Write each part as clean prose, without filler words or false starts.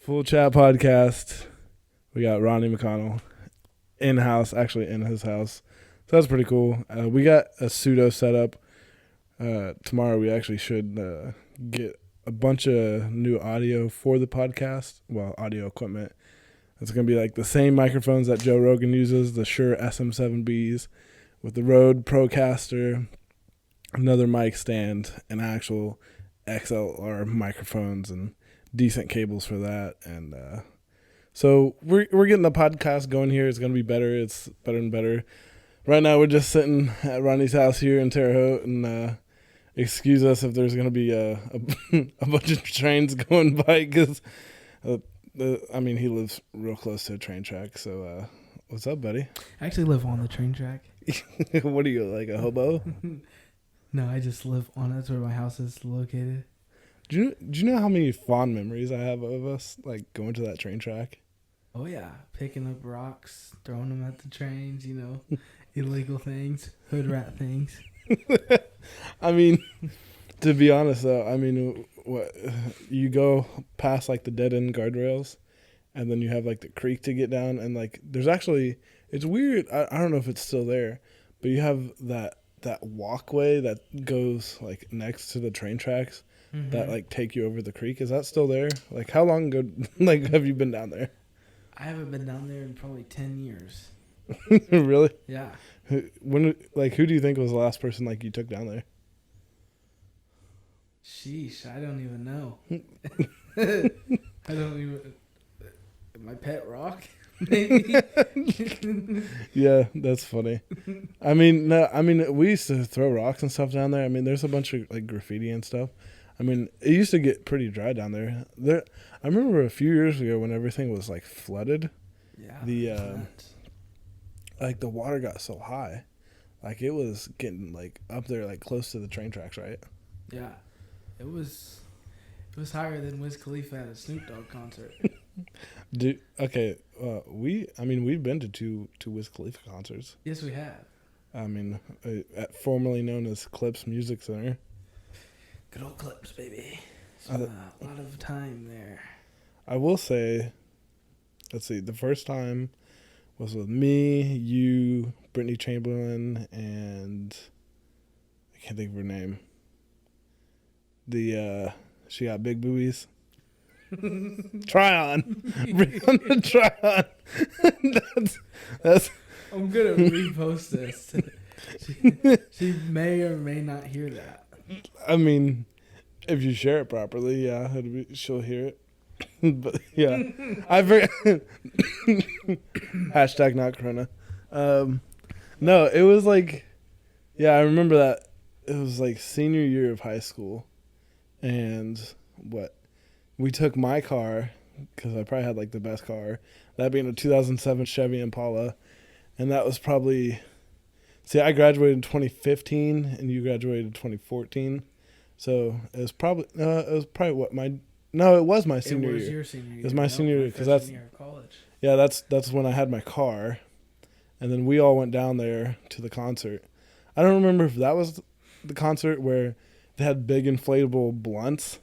Full Chat Podcast. We got Ronnie McConnell in-house, actually in his house. So that's pretty cool. We got a pseudo set up. Tomorrow we actually should get a bunch of new audio for the podcast. Well, audio equipment. It's going to be like the same microphones that Joe Rogan uses, the Shure SM7Bs with the Rode Procaster, another mic stand, and actual XLR microphones and decent cables for that. And so we're getting the podcast going here. It's going to be better. It's better and better. Right now we're just sitting at Ronnie's house here in Terre Haute, and excuse us if there's going to be a bunch of trains going by because, he lives real close to a train track. So what's up, buddy? I actually live on the train track. What are you, like a hobo? No, I just live on it. That's where my house is located. Do you know how many fond memories I have of us like going to that train track? Oh yeah, picking up rocks, throwing them at the trains. Illegal things, hood rat things. I mean, to be honest though, what you go past like the dead end guardrails, and then you have like the creek to get down, and like there's actually it's weird. I don't know if it's still there, but you have that walkway that goes like next to the train tracks. Mm-hmm. That like take you over the creek. Is that still there? Like how long ago like have you been down there? I haven't been down there in probably 10 years. Really? Yeah. Who do you think was the last person like you took down there? Sheesh, I don't even know. I don't even. My pet rock, maybe. Yeah, that's funny. We used to throw rocks and stuff down there. There's a bunch of like graffiti and stuff. It used to get pretty dry down there. I remember a few years ago when everything was like flooded. Yeah. The water got so high, like it was getting like up there, like close to the train tracks, right? Yeah, it was higher than Wiz Khalifa at a Snoop Dogg concert. We've been to two Wiz Khalifa concerts. Yes, we have. At formerly known as Clips Music Center. Good old Clips, baby. A lot of time there. I will say, let's see, the first time was with me, you, Brittany Chamberlain, and I can't think of her name. She got big boobies. Try on. Rihanna, try on. That's. I'm gonna repost this. She may or may not hear that. If you share it properly, yeah, she'll hear it. But yeah, I forgot. Hashtag not Corona. No, it was like, yeah, I remember that. It was like senior year of high school, and we took my car because I probably had like the best car, that being a 2007 Chevy Impala, and that was probably. See, I graduated in 2015, and you graduated in 2014, so it was probably what my. No, it was my senior year. It was your senior year. It was my senior year because that's year of college. Yeah, that's when I had my car, and then we all went down there to the concert. I don't remember if that was the concert where they had big inflatable blunts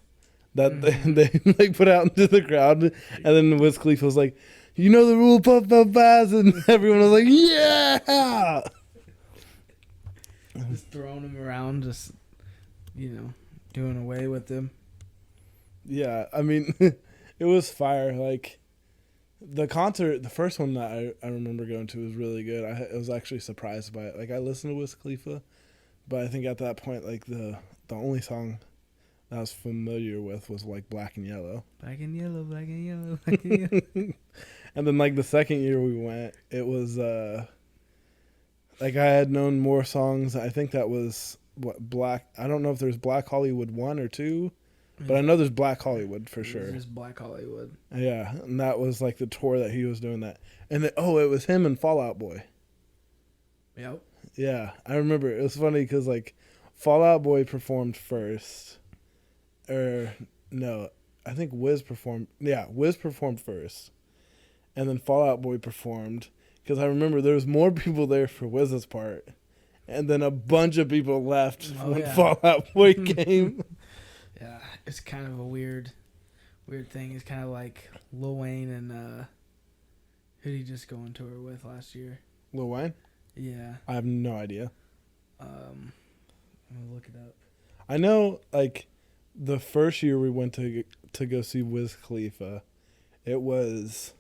that they like put out into the crowd, and then Wiz Khalifa was like, "You know the rule, puff puff pass," and everyone was like, "Yeah!" Just throwing them around, just doing away with them. Yeah, it was fire. Like, the concert, the first one that I remember going to was really good. I was actually surprised by it. Like, I listened to Wiz Khalifa, but I think at that point, like, the only song that I was familiar with was, like, Black and Yellow. Black and Yellow, Black and Yellow, Black and Yellow. And then, like, the second year we went, it was, like, I had known more songs. I think that was, I don't know if there's Black Hollywood 1 or 2. But I know there's Black Hollywood for sure. There's Black Hollywood. Yeah, and that was like the tour that he was doing that. And it was him and Fall Out Boy. Yep. Yeah, I remember. It was funny because like Fall Out Boy performed first. No, I think Wiz performed. Yeah, Wiz performed first. And then Fall Out Boy performed. Because I remember there was more people there for Wiz's part. And then a bunch of people left when Fall Out Boy came. Yeah, it's kind of a weird weird thing. It's kind of like Lil Wayne and who did he just go on tour with last year? Lil Wayne? Yeah. I have no idea. I'm gonna look it up. I know, like, the first year we went to go see Wiz Khalifa, it was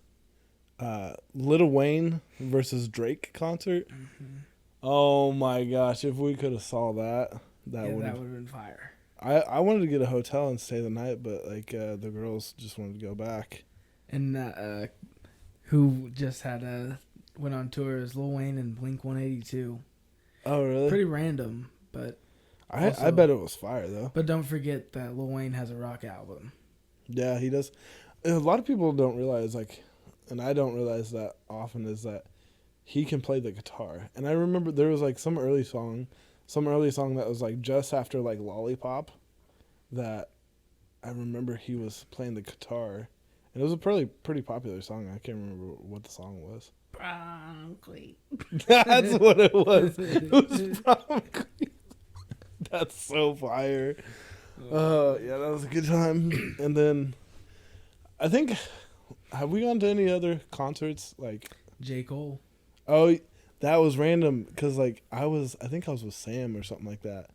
Lil Wayne versus Drake concert. Mm-hmm. Oh my gosh! If we could have saw that would have been fire. I wanted to get a hotel and stay the night, but like the girls just wanted to go back. And who just went on tour is Lil Wayne and Blink-182. Oh really? Pretty random, but I bet it was fire though. But don't forget that Lil Wayne has a rock album. Yeah, he does. A lot of people don't realize, like, and I don't realize that often, is that he can play the guitar. And I remember there was like some early song that was like just after like Lollipop, that I remember he was playing the guitar, and it was a pretty popular song. I can't remember what the song was. Broccoli. That's what it was. It was Broccoli. That's so fire. Yeah, that was a good time. And then I think, have we gone to any other concerts? Like J. Cole. Oh, that was random because like I think I was with Sam or something like that,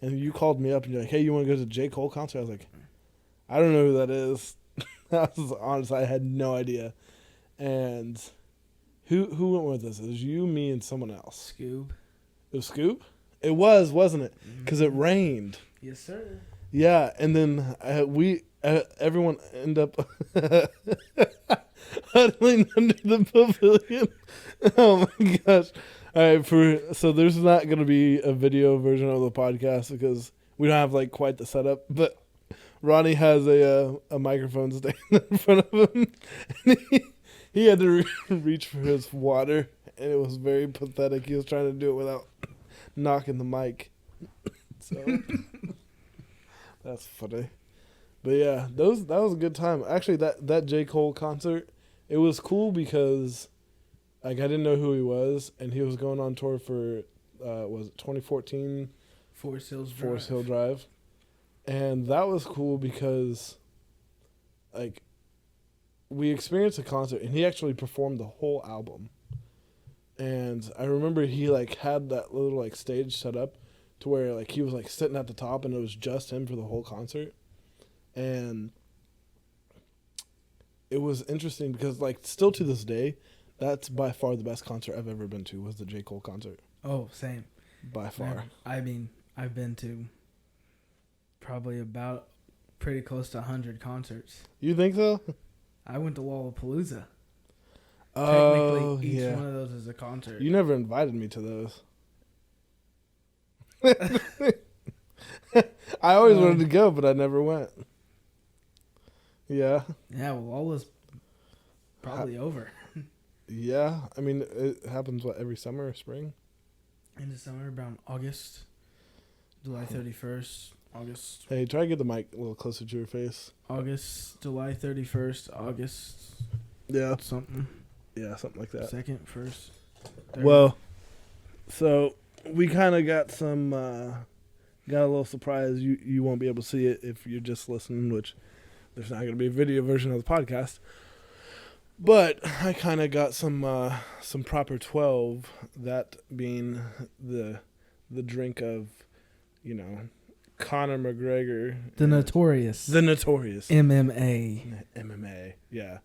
and you called me up and you're like, "Hey, you want to go to the J. Cole concert?" I was like, "I don't know who that is." I was honest, I had no idea. And who went with us? It was you, me, and someone else. Scoob. It was Scoop. It was, wasn't it? Because it rained. Yes, sir. Yeah, and then everyone end up huddling under the pavilion. Oh my gosh! All right, so there's not going to be a video version of the podcast because we don't have like quite the setup. But Ronnie has a microphone stand in front of him, and he had to reach for his water, and it was very pathetic. He was trying to do it without knocking the mic. So that's funny. But yeah, that was a good time. Actually, that J. Cole concert, it was cool because like I didn't know who he was, and he was going on tour for was it 2014 Forest Hill Drive. And that was cool because like we experienced a concert and he actually performed the whole album. And I remember he like had that little like stage set up to where like he was like sitting at the top and it was just him for the whole concert. And it was interesting because like still to this day, that's by far the best concert I've ever been to was the J. Cole concert. Oh, same. By far. I mean, I've been to probably about pretty close to 100 concerts. You think so? I went to Lollapalooza. Oh, Technically, each yeah. one of those is a concert. You never invited me to those. I always wanted to go, but I never went. Yeah. Yeah, well, Lolla's probably over. Yeah. I mean, it happens, every summer or spring? In the summer, around August. July 31st, August. Hey, try to get the mic a little closer to your face. July 31st, August. Yeah. Something. Yeah, something like that. 2nd, 1st. 3rd. Well, so we kind of got got a little surprise. You won't be able to see it if you're just listening, which there's not going to be a video version of the podcast. But I kind of got some proper 12, that being the drink of, Conor McGregor. The Notorious. MMA, yeah.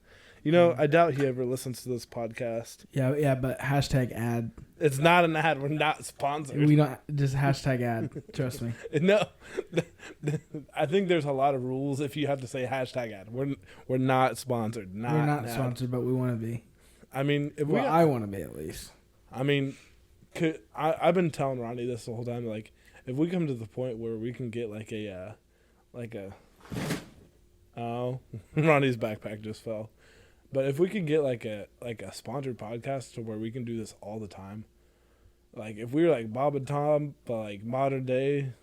I doubt he ever listens to this podcast. Yeah, but hashtag ad. It's not an ad. We're not sponsored. We don't, just hashtag ad. Trust me. No, I think there's a lot of rules if you have to say hashtag ad. We're not sponsored. We're not sponsored, but we want to be. I mean, I want to be at least. I mean, I've been telling Ronnie this the whole time. Like, if we come to the point where we can get oh, Ronnie's backpack just fell. But if we could get like a sponsored podcast to where we can do this all the time, like if we were like Bob and Tom, but like modern day,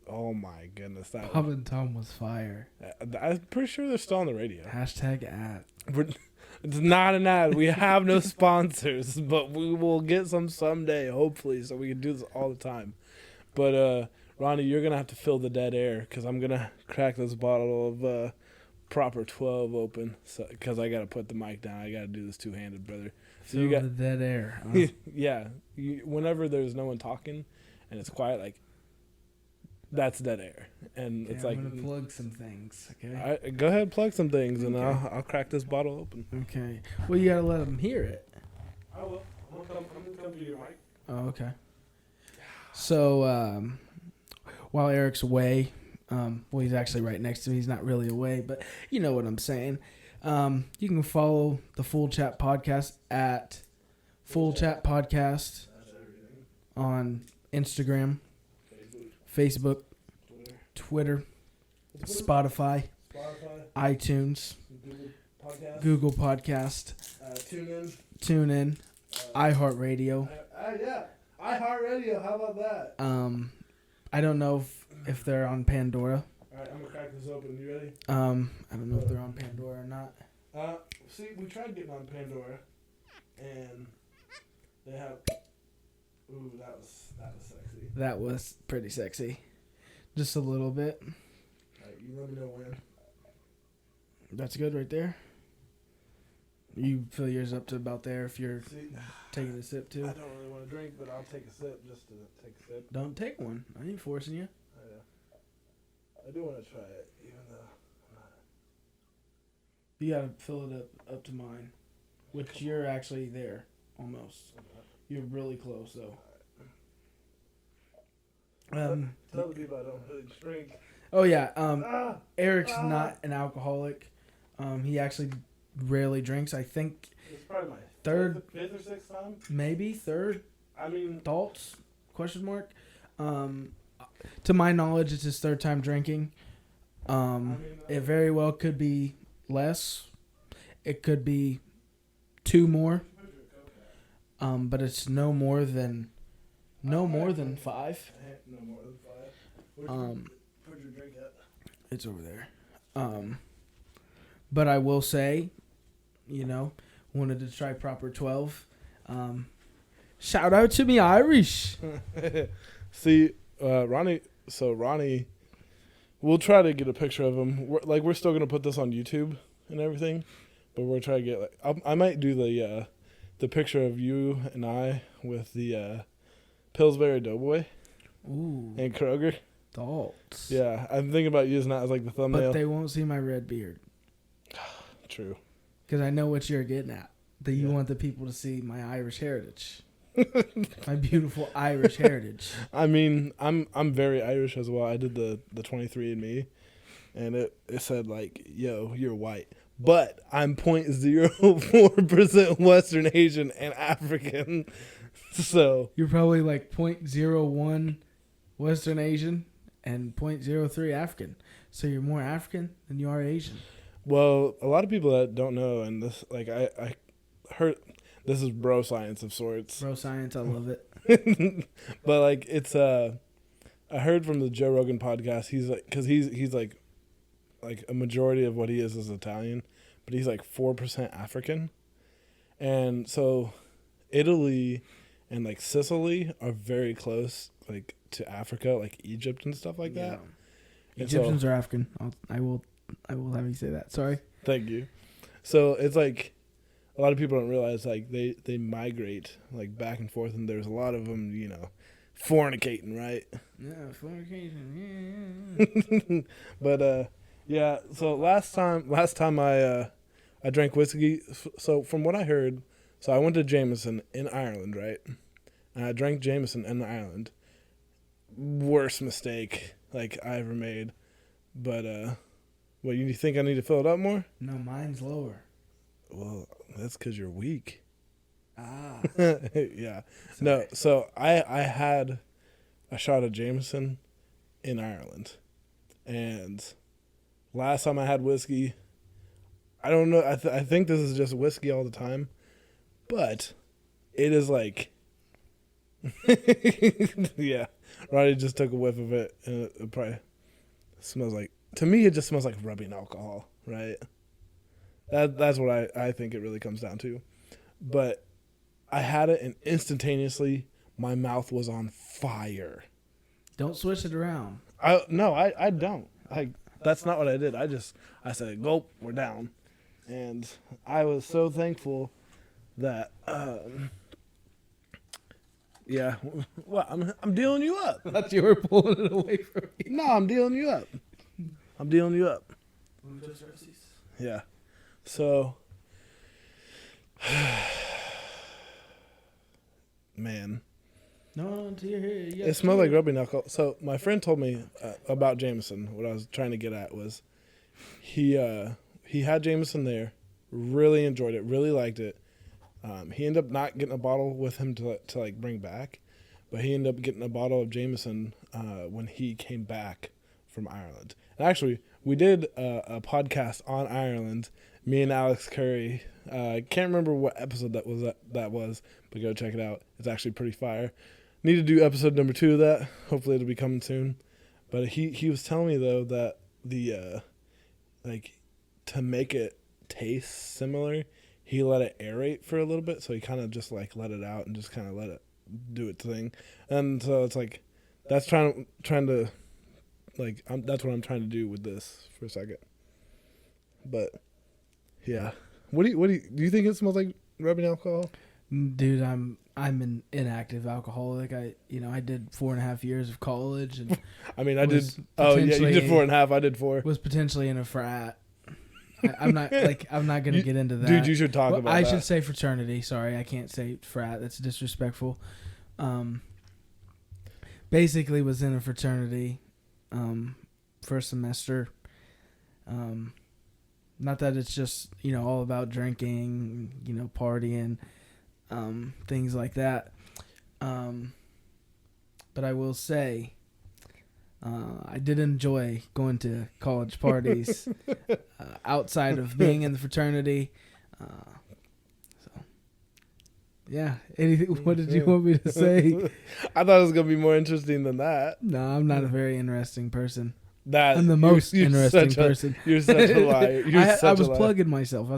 oh my goodness, Bob and Tom was fire. I'm pretty sure they're still on the radio. Hashtag ad. It's not an ad. We have no sponsors, but we will get some someday, hopefully, so we can do this all the time. But Ronnie, you're gonna have to fill the dead air because I'm gonna crack this bottle of proper 12 open, so because I got to put the mic down. I got to do this two-handed, brother. So Feel you got the dead air. yeah. Whenever there's no one talking and it's quiet, like that's dead air, and Okay, it's like I'm gonna plug some things. Okay. go ahead, plug some things, and Okay. I'll crack this bottle open. Okay. Well, you gotta let them hear it. I will. I'm gonna come to your mic. Oh, okay. So while Eric's away, well, he's actually right next to me. He's not really away, but you know what I'm saying. You can follow the Full Chat Podcast at Full Chat Podcast on Instagram, Facebook, Twitter, Spotify, iTunes, Google Podcast, TuneIn, iHeartRadio. Yeah, iHeartRadio. How about that? I don't know if they're on Pandora. All right, I'm gonna crack this open. You ready? I don't know if they're on Pandora or not. See, we tried getting on Pandora, and they have. Ooh, that was sexy. That was pretty sexy. Just a little bit. All right, you let me know when. That's good right there. You fill yours up to about there if you're taking a sip too. I don't really want to drink, but I'll take a sip just to take a sip. Don't take one. I ain't forcing you. I do want to try it, even though You gotta fill it up to mine, which you're actually there almost. You're really close though. tell the people I don't really drink. Oh yeah. Eric's not an alcoholic. He actually rarely drinks. I think It's probably my third, fifth or sixth time. maybe third. I mean, Thoughts? Question mark. To my knowledge, it's his third time drinking. It very well could be less. It could be 2 more. But it's no more than 5. no more than 5. Where'd your drink at? It's over there. But I will say, wanted to try proper 12. Shout out to me Irish. See, Ronnie. So Ronnie, we'll try to get a picture of him. We're still gonna put this on YouTube and everything, but we're trying to get I might do the picture of you and I with the Pillsbury Doughboy. Ooh. And Kroger. Thoughts. Yeah, I'm thinking about using that as like the thumbnail. But they won't see my red beard. True. Because I know what you're getting at. That you want the people to see my Irish heritage. My beautiful Irish heritage. I mean, I'm very Irish as well. I did the 23andMe, and it said like, yo, you're white. But I'm 0.04% Western Asian and African. So you're probably like 0.01 Western Asian and 0.03 African. So you're more African than you are Asian. Well, a lot of people that don't know, and this, like, I heard, this is bro science of sorts. Bro science, I love it. But like, it's I heard from the Joe Rogan podcast. He's like, because he's like a majority of what he is Italian, but he's like 4% African, and so Italy and like Sicily are very close, like to Africa, like Egypt and stuff like that. And Egyptians are African. I will have you say that. Sorry. Thank you. So it's like a lot of people don't realize like they migrate like back and forth, and there's a lot of them, fornicating, right? Yeah, fornication. Yeah. But yeah. So last time I drank whiskey. So from what I heard, so I went to Jameson in Ireland, right? And I drank Jameson in Ireland. Worst mistake like I ever made. But what, you think I need to fill it up more? No, mine's lower. Well, that's because you're weak. Ah. Yeah. No, so I had a shot of Jameson in Ireland. And last time I had whiskey, I don't know, I think this is just whiskey all the time. But it is like, yeah. Ronnie just took a whiff of it, and it probably smells like, to me, it just smells like rubbing alcohol, right? That's what I think it really comes down to. But I had it, and instantaneously, my mouth was on fire. Don't switch it around. I don't. That's not what I did. I said, gulp, we're down. And I was so thankful that, yeah, well, I'm dealing you up. I thought you were pulling it away from me. No, I'm dealing you up. Yeah. So, man. No, until you're here. It smelled like rubbing alcohol. So my friend told me about Jameson. What I was trying to get at was he had Jameson there, really enjoyed it, really liked it. He ended up not getting a bottle with him to like bring back, but he ended up getting a bottle of Jameson when he came back from Ireland. And actually, we did a podcast on Ireland. Me and Alex Curry. Can't remember what episode that was, but go check it out. It's actually pretty fire. Need to do episode number 2 of that. Hopefully it'll be coming soon. But he was telling me though that the like to make it taste similar, he let it aerate for a little bit. So he kind of just like let it out and just kind of let it do its thing. And so it's like that's trying to like that's what I'm trying to do with this for a second. But yeah, what do you think it smells like rubbing alcohol? Dude, I'm an inactive alcoholic. I did 4.5 years of college, and I mean, I did. Oh yeah, you did 4.5. I did 4. Was potentially in a frat. I'm not gonna get into that. Dude, you should talk about that. I should say fraternity. Sorry, I can't say frat. That's disrespectful. Basically was in a fraternity, first semester. Not that it's just, all about drinking, partying, things like that. But I will say, I did enjoy going to college parties outside of being in the fraternity. So, yeah. Anything? What did you want me to say? I thought it was gonna be more interesting than that. No, I'm not a very interesting person. I'm the most interesting person. You're such a liar. I was plugging myself.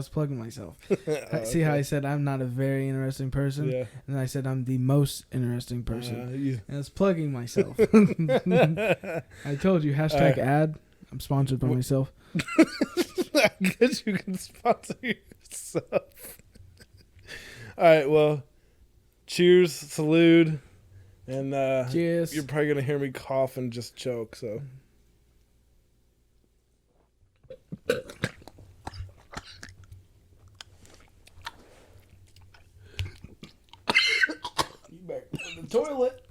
See how I said I'm not a very interesting person? Yeah. And I said I'm the most interesting person. And I was plugging myself. I told you, #ad. I'm sponsored by myself. I guess you can sponsor yourself. All right, well, cheers, salute, and cheers. You're probably going to hear me cough and just choke, so... You better go to the toilet.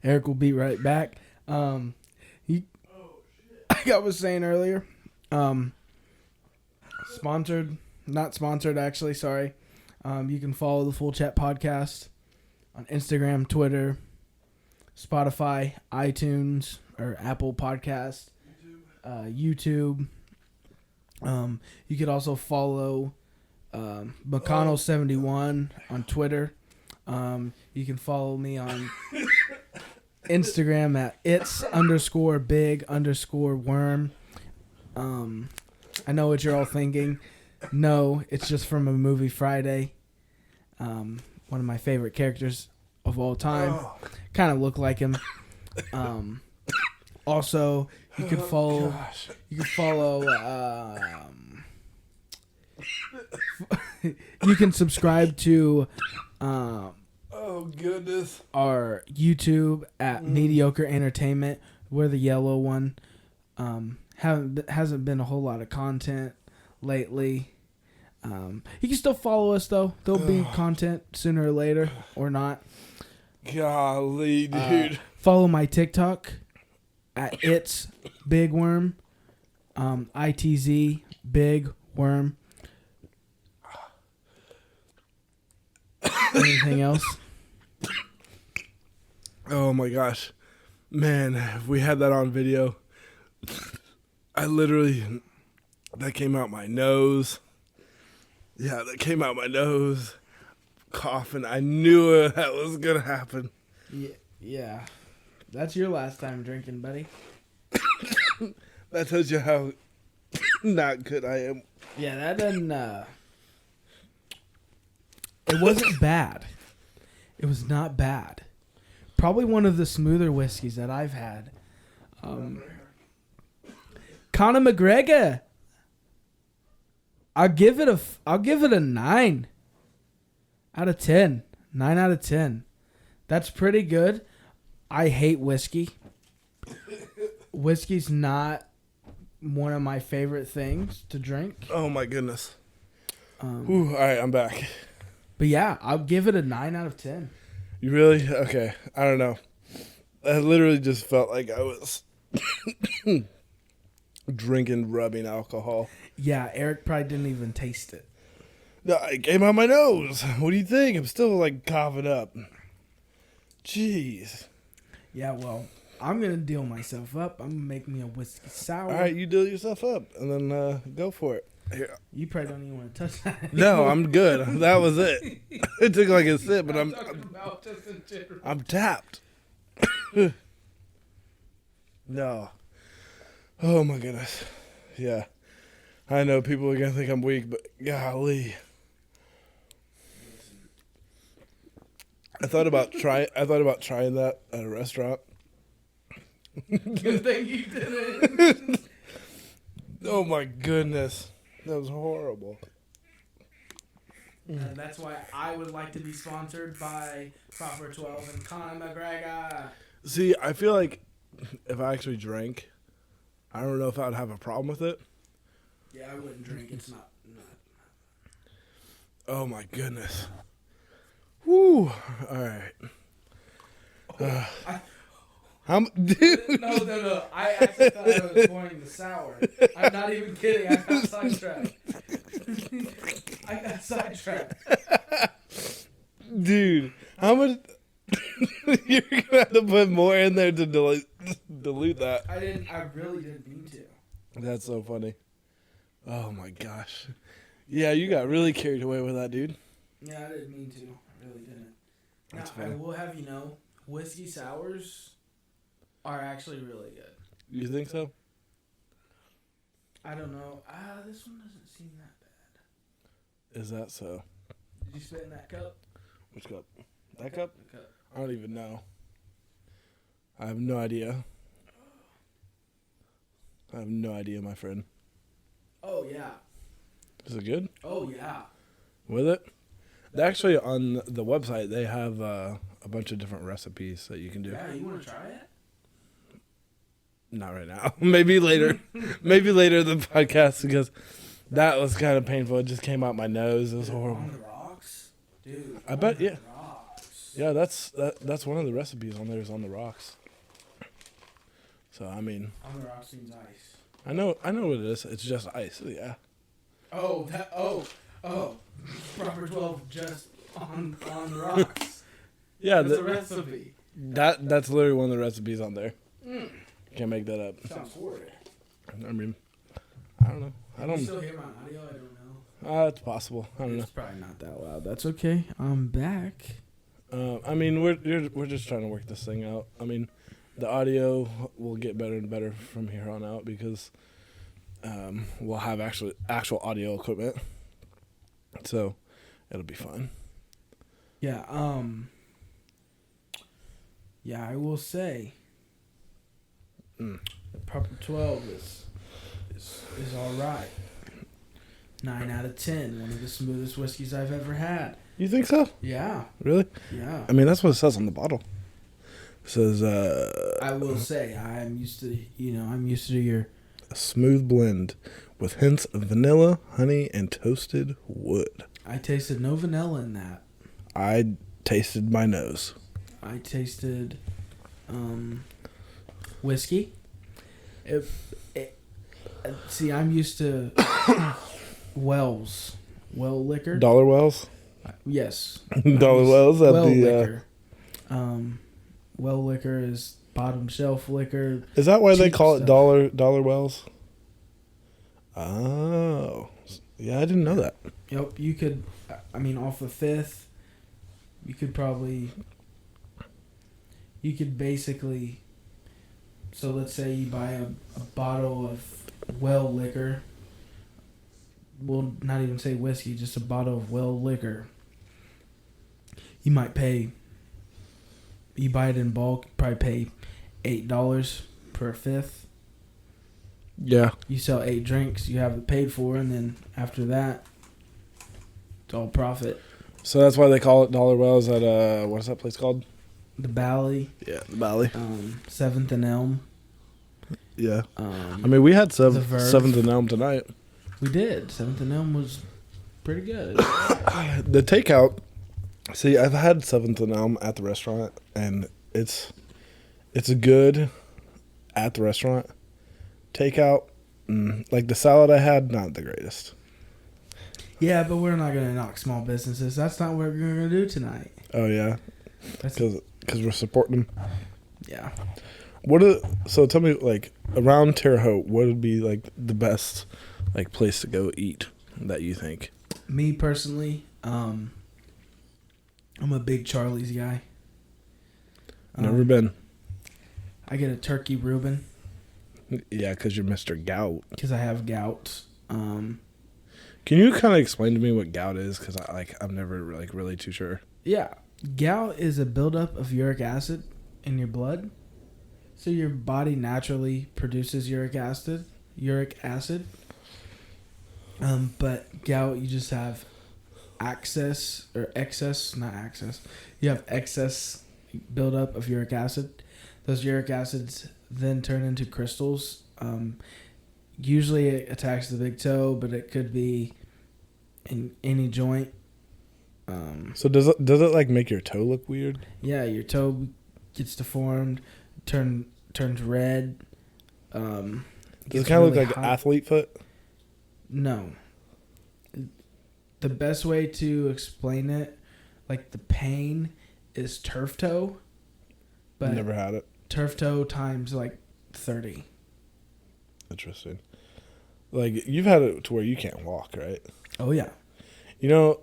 Eric will be right back. Like I was saying earlier, not sponsored actually, sorry. You can follow the Full Chat Podcast on Instagram, Twitter, Spotify, iTunes, or Apple Podcast, YouTube. You could also follow McConnell71 on Twitter. You can follow me on Instagram at its_big_worm. I know what you're all thinking. No, it's just from a movie Friday. One of my favorite characters of all time. Kind of look like him. Also, you can follow. You can follow. You can subscribe to. Oh goodness! Our YouTube at Mediocre Entertainment. We're the yellow one. Hasn't been a whole lot of content lately. You can still follow us though. There'll be content sooner or later, or not. Golly, dude! Follow my TikTok at It's Big Worm. ITZ Big Worm. Anything else? Oh my gosh, man! If we had that on video, that came out my nose. Yeah, that came out my nose. Coughing. I knew that was gonna happen. Yeah. That's your last time drinking, buddy. That tells you how not good I am. Yeah, that doesn't. It wasn't bad. It was not bad. Probably one of the smoother whiskeys that I've had. Conor McGregor. I'll give it a 9 out of 10. 9 out of 10. That's pretty good. I hate whiskey. Whiskey's not one of my favorite things to drink. Oh my goodness. All right, I'm back. But yeah, I'll give it a 9 out of 10. You really? Okay. I don't know. I literally just felt like I was drinking rubbing alcohol. Yeah, Eric probably didn't even taste it. No, it came out my nose. What do you think? I'm still like coughing up. Jeez. Yeah, well, I'm going to deal myself up. I'm going to make me a whiskey sour. All right, you deal yourself up and then go for it. Here. You probably don't even want to touch that. No, I'm good. That was it. It took like a sip, but I'm tapped. No. Oh my goodness. Yeah. I know people are gonna think I'm weak, but golly. I thought about trying that at a restaurant. Good thing you didn't. Oh my goodness. That was horrible. And that's why I would like to be sponsored by Proper 12 and Conor McGregor. See, I feel like if I actually drank, I don't know if I would have a problem with it. Yeah, I wouldn't drink. It's not. Oh my goodness. Woo. All right. Dude. No. I actually thought I was pouring the sour. I'm not even kidding. I got sidetracked. Dude, how much? You're going to have to put more in there to dilute that. I really didn't mean to. That's so funny. Oh my gosh. Yeah, you got really carried away with that, dude. Yeah, I didn't mean to. I really didn't. That's Now, I funny. will have you know, whiskey sours are actually really good. You think so? I don't know. This one doesn't seem that bad. Is that so? Did you spit in that cup? Which cup? That cup? The cup. I don't even know. I have no idea. My friend. Oh, yeah. Is it good? Oh, yeah. With it? Actually, on the website, they have a bunch of different recipes that you can do. Yeah, you want to try it? Not right now. Maybe later. Maybe later in the podcast, because that was kind of painful. It just came out my nose. It was horrible. On the rocks? Dude. I bet, yeah. Rocks. Yeah, that's one of the recipes on there is on the rocks. So, I mean. On the rocks means ice. I know what it is. It's just ice. Yeah. Oh. Proper 12 just on the rocks. Yeah. That's a recipe. That's literally one of the recipes on there. Can't make that up. Sounds horrid. I mean, I don't know. Can you still hear my audio? I don't know. It's possible. I don't know. It's probably not that loud. That's okay. I'm back. I mean, we're just trying to work this thing out. I mean, the audio will get better and better from here on out because we'll have actual audio equipment, so it'll be fine. Yeah. Yeah, I will say. Proper 12 is all right. 9 out of 10. One of the smoothest whiskeys I've ever had. You think so? Yeah. Really? Yeah. I mean, that's what it says on the bottle. It says, I will say, I'm used to your... a smooth blend with hints of vanilla, honey, and toasted wood. I tasted no vanilla in that. I tasted my nose. I tasted whiskey. See, I'm used to well liquor. Dollar Wells? Yes. Dollar Wells at well the liquor. Well liquor is bottom shelf liquor. Is that why they cheap call it stuff. Dollar Wells? Oh. Yeah, I didn't know that. Yep, you could, I mean, off the fifth, you could basically, so let's say you buy a bottle of well liquor, we'll not even say whiskey, just a bottle of well liquor. You might pay You buy it in bulk, probably pay $8 per a fifth. Yeah. You sell 8 drinks, you have it paid for, and then after that, it's all profit. So that's why they call it Dollar Wells at what's that place called? The Bally. Yeah, the Valley. 7th and Elm. Yeah. I mean, we had The Verve. 7th and Elm tonight. We did. 7th and Elm was pretty good. The takeout. See, I've had 7th and Elm at the restaurant, and it's good at the restaurant. Takeout, like the salad I had, not the greatest. Yeah, but we're not going to knock small businesses. That's not what we're going to do tonight. Oh, yeah? Because we're supporting them. Yeah. So tell me, like, around Terre Haute, what would be, like, the best, like, place to go eat that you think? Me, personally, I'm a big Charlie's guy. Never been. I get a turkey Reuben. Yeah, because you're Mr. Gout. Because I have gout. Can you kind of explain to me what gout is? Because I'm never like really too sure. Yeah, gout is a buildup of uric acid in your blood. So your body naturally produces uric acid. But gout, you just have You have excess buildup of uric acid. Those uric acids then turn into crystals. Usually it attacks the big toe, but it could be in any joint. So does it like make your toe look weird? Yeah, your toe gets deformed, turns red. Does it kind of look like athlete foot? No. The best way to explain it, like the pain, is turf toe. But Never had it. Turf toe times like 30. Interesting. Like, you've had it to where you can't walk, right? Oh, yeah. You know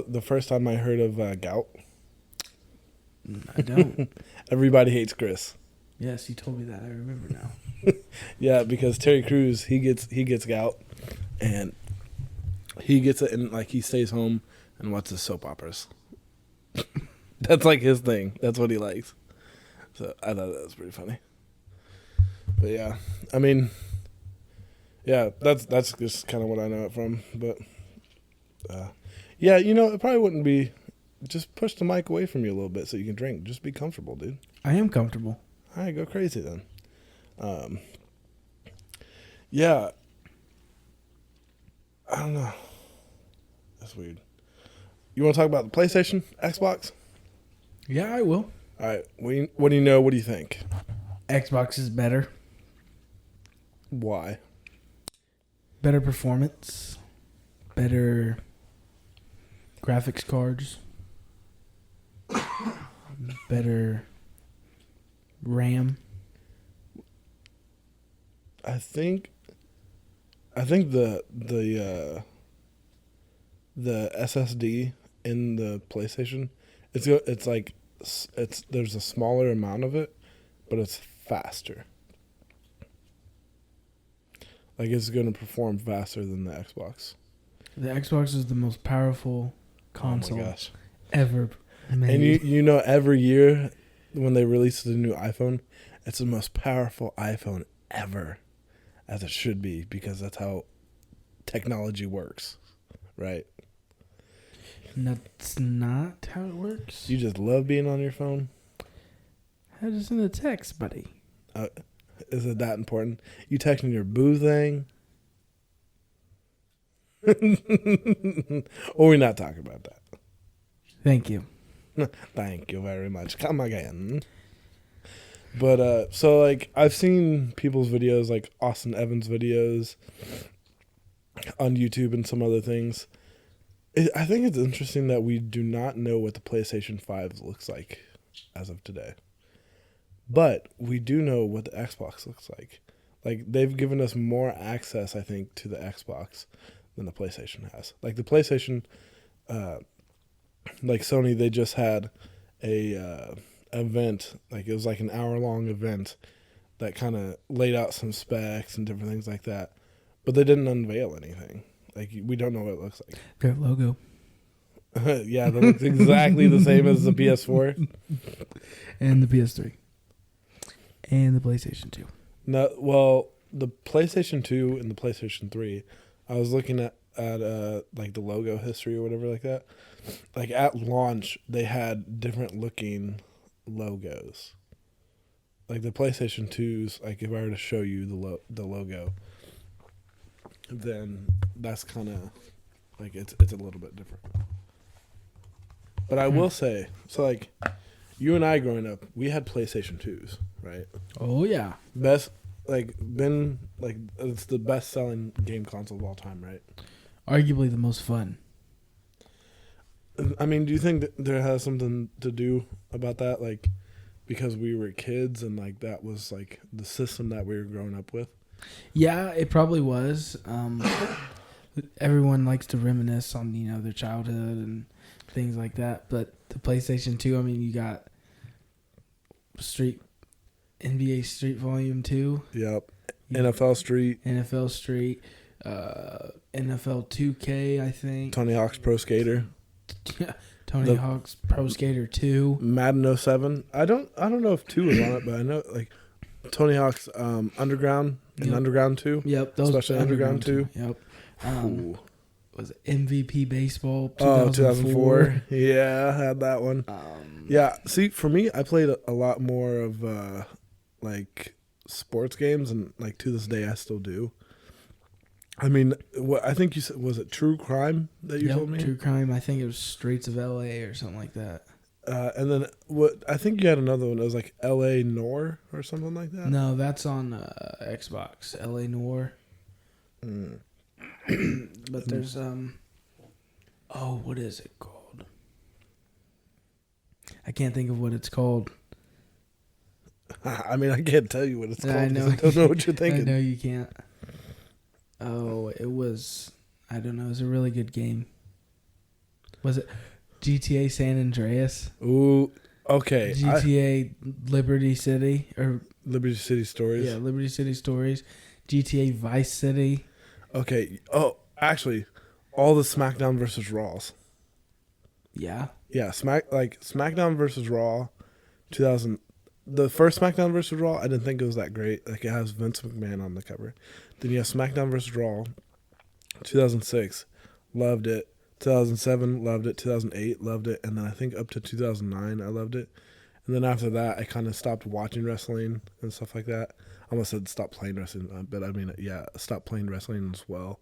the first time I heard of gout? I don't. Everybody hates Chris. Yes, you told me that. I remember now. Yeah, because Terry Crews, he gets gout, and he gets it, and like he stays home and watches soap operas. That's like his thing. That's what he likes. So I thought that was pretty funny. But yeah, I mean, yeah, that's just kind of what I know it from. But yeah, it probably wouldn't be. Just push the mic away from you a little bit so you can drink. Just be comfortable, dude. I am comfortable. All right, go crazy then. Yeah, I don't know. That's weird. You want to talk about the PlayStation, Xbox? Yeah, I will. All right. What do you know? What do you think? Xbox is better. Why? Better performance. Better graphics cards. Better RAM. I think the SSD in the PlayStation, there's a smaller amount of it, but it's faster. Like, it's going to perform faster than the Xbox. The Xbox is the most powerful console ever made. And every year when they release the new iPhone, it's the most powerful iPhone ever, as it should be, because that's how technology works, right? That's not how it works. You just love being on your phone? How does in a text, buddy? Is it that important? You texting your boo thing? Or we're not talking about that. Thank you. Thank you very much. Come again. But, so, like, I've seen people's videos, like Austin Evans' videos on YouTube and some other things. I think it's interesting that we do not know what the PlayStation 5 looks like as of today. But we do know what the Xbox looks like. Like, they've given us more access, I think, to the Xbox than the PlayStation has. Like, the PlayStation, like Sony, they just had a event. Like, it was like an hour-long event that kind of laid out some specs and different things like that. But they didn't unveil anything. Like, we don't know what it looks like. Their logo. Yeah, that looks exactly the same as the PS4. And the PS3. And the PlayStation 2. No, well, the PlayStation 2 and the PlayStation 3, I was looking at like the logo history or whatever like that. Like at launch, they had different looking logos. Like the PlayStation 2's, like if I were to show you the logo, then that's kind of like it's a little bit different. But I will say, so like you and I growing up, we had PlayStation 2's, right? Oh, yeah. Best, like, been, like, it's the best selling game console of all time, right? Arguably the most fun. I mean, do you think that there has something to do about that? Like, because we were kids and, like, that was, like, the system that we were growing up with? Yeah, it probably was. Everyone likes to reminisce on, their childhood and things like that. But the PlayStation 2, I mean, you got NBA Street Volume 2. Yep. NFL Street. NFL Street. NFL 2K, I think. Tony Hawk's Pro Skater. Tony Hawk's Pro Skater 2. Madden 07. I don't know if 2 was on it, but I know, like, Tony Hawk's Underground and Underground 2. Yep. Especially Underground 2. Yep. Was it MVP Baseball 2004? Yeah, I had that one. Yeah, see, for me, I played a lot more of, like, sports games, and, like, to this day, I still do. I mean, what I think you said, was it True Crime that you told me? True Crime. I think it was Streets of L.A. or something like that. And then, I think you had another one. It was, like, L.A. Noir or something like that? No, that's on Xbox. L.A. Noir. But there's, what is it called? I can't think of what it's called. I mean, I can't tell you what it's called. I know. I don't know what you're thinking. I know you can't. Oh, it was, I don't know, it was a really good game. Was it GTA San Andreas? Ooh, okay. GTA Liberty City? Or Liberty City Stories? Yeah, Liberty City Stories. GTA Vice City. Okay. Oh, actually, all the SmackDown versus Raws. Yeah. Yeah, SmackDown versus Raw, 2000. The first SmackDown versus Raw, I didn't think it was that great. Like, it has Vince McMahon on the cover. Then you have SmackDown versus Raw, 2006, loved it. 2007, loved it. 2008, loved it. And then I think up to 2009, I loved it. And then after that, I kind of stopped watching wrestling and stuff like that. I almost said stop playing wrestling, but I mean, yeah, stop playing wrestling as well.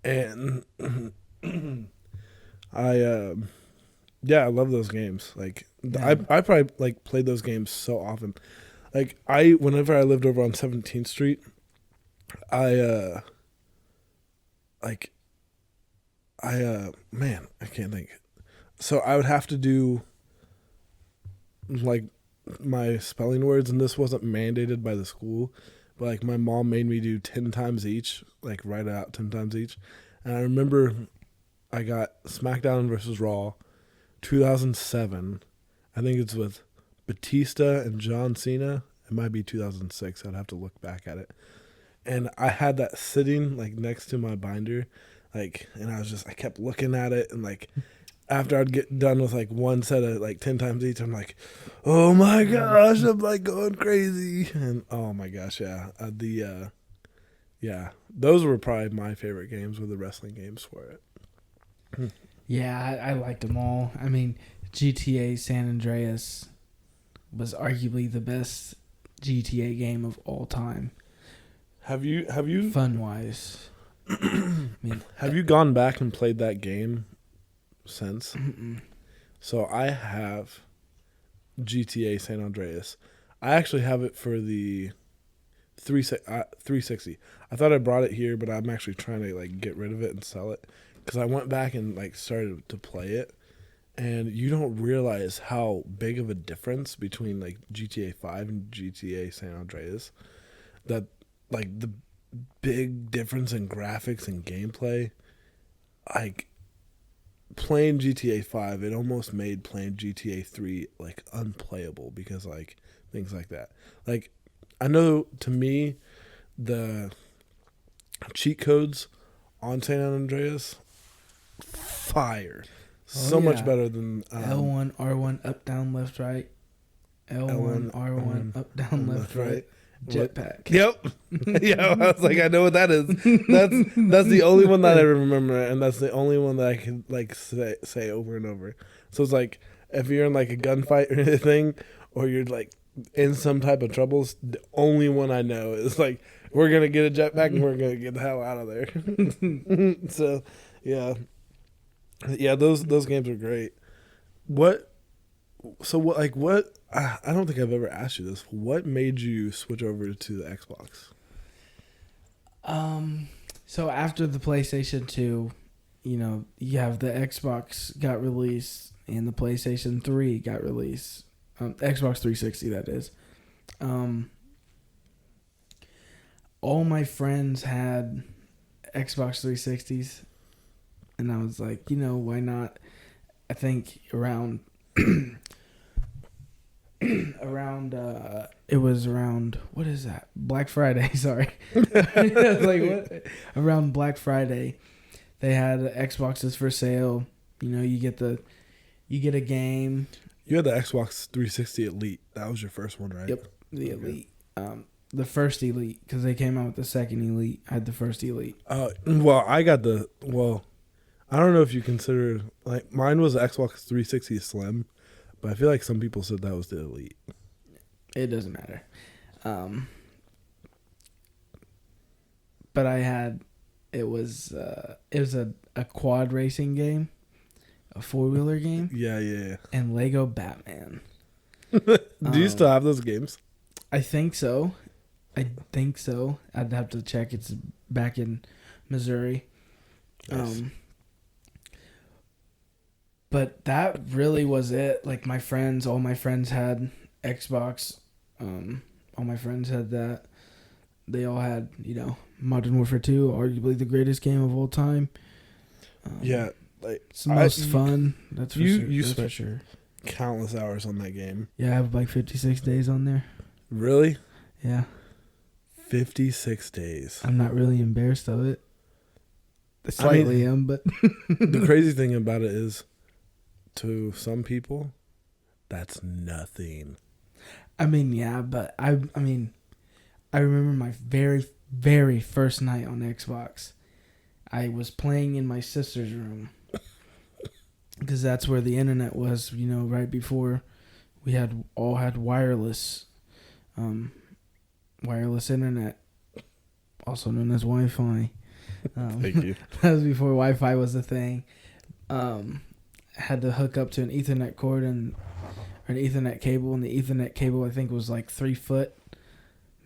And I love those games. Like, yeah. I probably, like, played those games so often. Like, whenever I lived over on 17th Street, man, I can't think. So I would have to do, like, my spelling words, and this wasn't mandated by the school, but, like, my mom made me do 10 times each, like, write out 10 times each. And I remember I got SmackDown versus Raw, 2007. I think it's with Batista and John Cena. It might be 2006. I'd have to look back at it. And I had that sitting, like, next to my binder, like, and I kept looking at it, and, like, after I'd get done with, like, one set of, like, 10 times each, I'm like, oh my gosh, I'm, like, going crazy. And oh my gosh, yeah. Those were probably my favorite games, were the wrestling games for it. Yeah, I liked them all. I mean, GTA San Andreas was arguably the best GTA game of all time. Have you fun wise? Have you gone back and played that game since? Mm-mm. So I have GTA San Andreas. I actually have it for the 360. I thought I brought it here, but I'm actually trying to, like, get rid of it and sell it, because I went back and, like, started to play it, and you don't realize how big of a difference between, like, GTA 5 and GTA San Andreas. That, like, the big difference in graphics and gameplay, like, playing GTA 5, it almost made playing GTA 3, like, unplayable, because, like, things like that. Like, I know, to me, the cheat codes on San Andreas, fire. So much better than L1, R1, up, down, left, right. L1, R1, up, down, left, right. Jetpack. Yep. Yeah, I was like, I know what that is. That's the only one that I remember, and that's the only one that I can like say over and over. So it's like if you're in like a gunfight or anything, or you're like in some type of troubles, the only one I know is like we're gonna get a jetpack and we're gonna get the hell out of there. So yeah, those games are great. What? So what? Like what? I don't think I've ever asked you this. What made you switch over to the Xbox? So after the PlayStation 2, you have the Xbox got released and the PlayStation 3 got released. Xbox 360, that is. All my friends had Xbox 360s, and I was like, why not? I think around it was around, what is that? Black Friday, sorry. Like what? Around Black Friday, they had Xboxes for sale. You get a game. You had the Xbox 360 Elite. That was your first one, right? Yep, the Elite. The first Elite, because they came out with the second Elite. I had the first Elite. Well, I got I don't know if you consider, like, mine was the Xbox 360 Slim, but I feel like some people said that was the Elite. It doesn't matter. But it was a quad racing game, a 4-wheeler game. Yeah. And Lego Batman. Do you still have those games? I think so. I'd have to check. It's back in Missouri. Nice. But that really was it. Like all my friends had Xbox. All my friends had that. They all had, Modern Warfare 2, arguably the greatest game of all time. Yeah, like it's the most fun. That's for sure. sure. Countless hours on that game. Yeah, I have like 56 days on there. Really? Yeah. 56 days. I'm not really embarrassed of it. I slightly am, but the crazy thing about it is, to some people, that's nothing. I mean, yeah, but I remember my very, very first night on Xbox. I was playing in my sister's room because that's where the internet was. Right before we all had wireless internet, also known as Wi-Fi. Thank you. That was before Wi-Fi was a thing. Had to hook up to an Ethernet cord and an Ethernet cable, and the Ethernet cable I think was like 3 foot,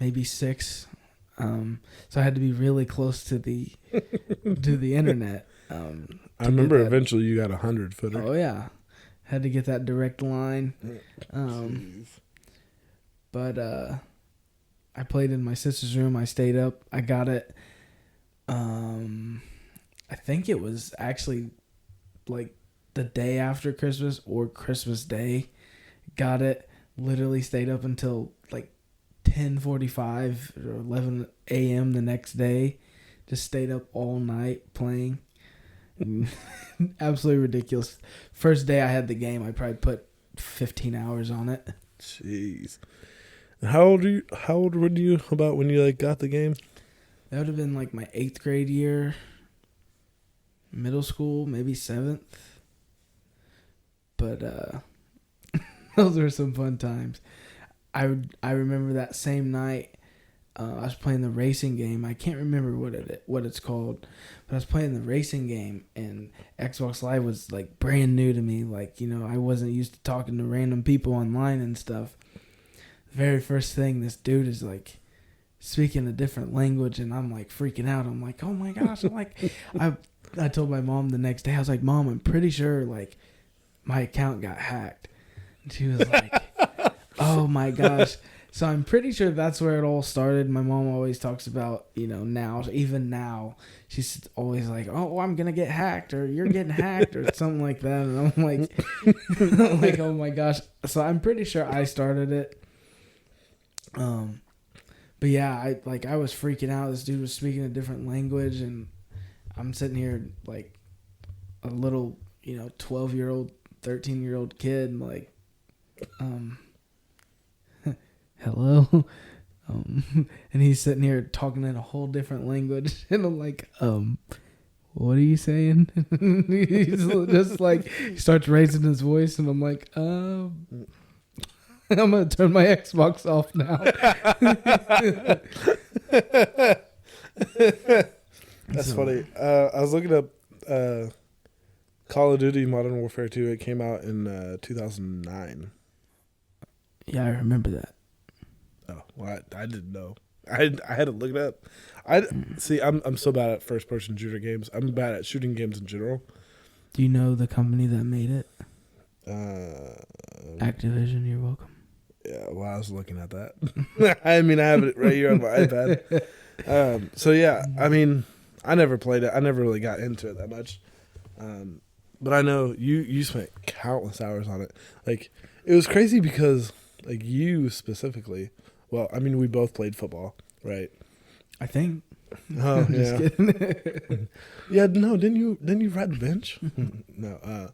maybe 6. So I had to be really close to the internet. I remember eventually you got 100-footer. Oh yeah, had to get that direct line. But I played in my sister's room. I stayed up. I got it. I think it was actually like the day after Christmas or Christmas Day. Got it. Literally stayed up until like 10:45 or 11 a.m. the next day. Just stayed up all night playing. Absolutely ridiculous. First day I had the game, I probably put 15 hours on it. Jeez. How old were you about when you got the game? That would have been like my 8th grade year. Middle school, maybe 7th. But those were some fun times. I remember that same night I was playing the racing game. I can't remember what it's called, but I was playing the racing game, and Xbox Live was like brand new to me. I wasn't used to talking to random people online and stuff. The very first thing, this dude is like speaking a different language, and I'm like freaking out. I'm like, oh my gosh! I'm like, I told my mom the next day. I was like, Mom, I'm pretty sure like my account got hacked. And she was like, oh my gosh. So I'm pretty sure that's where it all started. My mom always talks about, even now, she's always like, oh, I'm going to get hacked, or you're getting hacked, or something like that. And I'm like, oh my gosh. So I'm pretty sure I started it. But yeah, I was freaking out. This dude was speaking a different language, and I'm sitting here like a little, 12-year-old, 13-year-old kid, like, hello, and he's sitting here talking in a whole different language, and I'm like, what are you saying? He's just like, he starts raising his voice, and I'm like, I'm gonna turn my Xbox off now. That's funny. I was looking up Call of Duty Modern Warfare 2. It came out in 2009. Yeah, I remember that. Oh, well, I didn't know. I had to look it up. I'm so bad at first person shooter games. I'm bad at shooting games in general. Do you know the company that made it? Uh, Activision. You're welcome. Yeah, well, I was looking at that. I mean, I have it right here on my iPad. So yeah, I mean, I never played it. I never really got into it that much. But I know you spent countless hours on it. Like, it was crazy because, like, you specifically. Well, I mean, we both played football, right? I think. Oh, Just yeah. kidding. Yeah, no, didn't you ride the bench? No.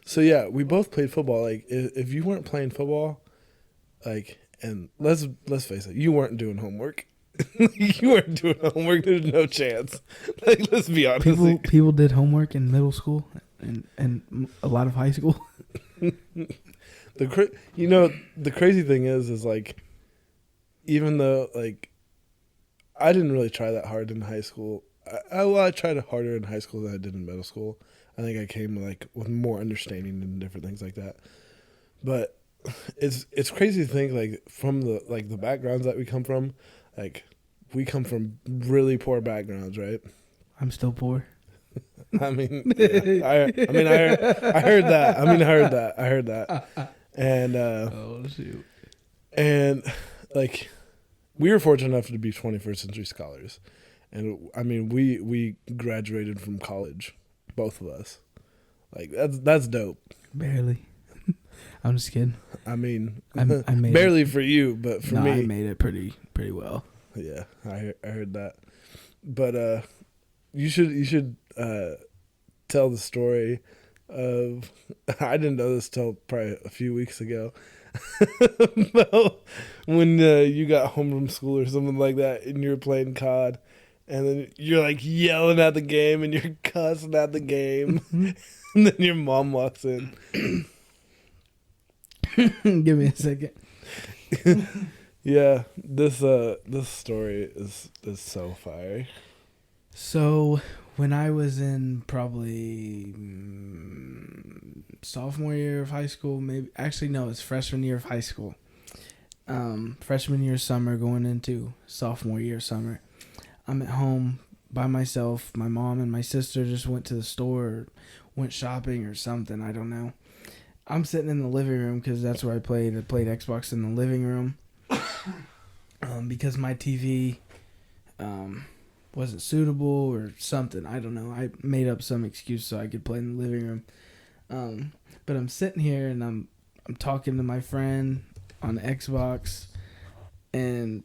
So yeah, we both played football. Like, if you weren't playing football, like, and let's face it, you weren't doing homework. You weren't doing homework. There's no chance. Like, let's be honest. People did homework in middle school and a lot of high school. The crazy thing is like, even though, like, I didn't really try that hard in high school. I tried harder in high school than I did in middle school. I think I came, like, with more understanding and different things like that. But it's crazy to think, like, from the backgrounds that we come from, like, we come from really poor backgrounds, right? I'm still poor. I mean, yeah, I heard that. And Oh shoot. and like, we were fortunate enough to be 21st century scholars, and I mean, we graduated from college, both of us. Like, that's dope. Barely. I'm just kidding. I mean, I made barely it. For you, but for me, I made it pretty well. Yeah, I heard that. But you should tell the story of, I didn't know this till probably a few weeks ago. About when you got home from school or something like that, and you're playing COD, and then you're like yelling at the game and you're cussing at the game, and then your mom walks in. Give me a second. Yeah, this story is so fire. So when I was in probably sophomore year of high school, maybe actually no, it's freshman year of high school. Freshman year summer going into sophomore year summer. I'm at home by myself. My mom and my sister just went to the store or went shopping or something. I don't know. I'm sitting in the living room because that's where I played. I played Xbox in the living room. Because my TV wasn't suitable or something. I don't know. I made up some excuse so I could play in the living room. But I'm sitting here and I'm talking to my friend on Xbox, and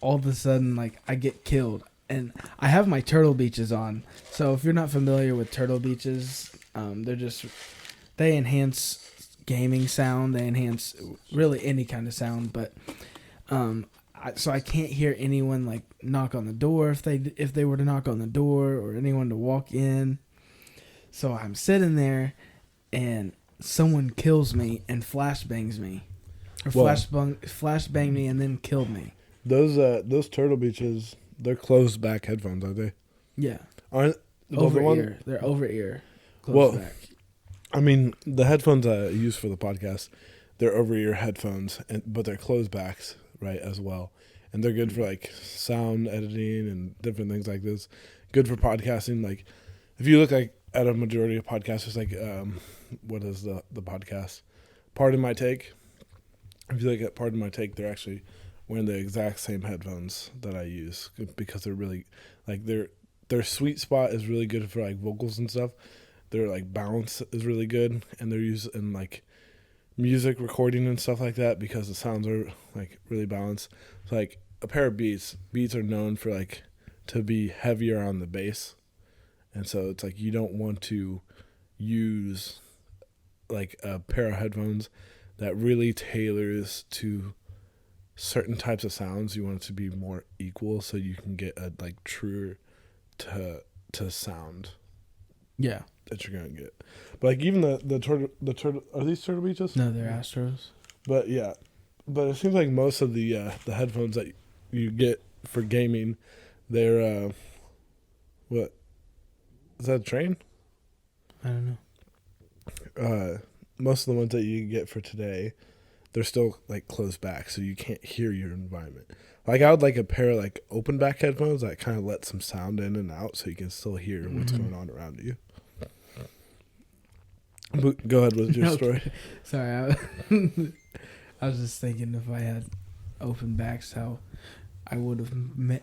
all of a sudden, like, I get killed. And I have my Turtle Beaches on. So if you're not familiar with Turtle Beaches, they enhance gaming sound. They enhance really any kind of sound, but so I can't hear anyone, like, knock on the door if they were to knock on the door, or anyone to walk in. So I'm sitting there, and someone kills me and flashbangs me, or flashbang me and then killed me. Those Turtle Beaches, they're closed back headphones, aren't they? Yeah, Aren't over ear? They're over ear, closed back. I mean, the headphones I use for the podcast, they're over-ear headphones, but they're closed backs, right, as well. And they're good for, like, sound editing and different things like this. Good for podcasting. Like, if you look, like, at a majority of podcasters, like, what is the podcast? Pardon My Take. If you look at Pardon My Take, they're actually wearing the exact same headphones that I use, because they're really, like, their sweet spot is really good for, like, vocals and stuff. Their, like, balance is really good, and they're used in, like, music recording and stuff like that, because the sounds are, like, really balanced. So, like, a pair of beats are known for, like, to be heavier on the bass, and so it's like you don't want to use like a pair of headphones that really tailors to certain types of sounds. You want it to be more equal, so you can get a like truer to sound. Yeah. That you're gonna get. But like even the turtle, are these Turtle Beaches? No, they're Astros. But yeah, but it seems like most of the headphones that you get for gaming, they're what is that, a train? I don't know. Most of the ones that you get for today, they're still like closed back, so you can't hear your environment. Like I would like a pair of like open back headphones that kind of let some sound in and out, so you can still hear what's going on around you. Go ahead with your story. Sorry, I was just thinking if I had open backs, how I would have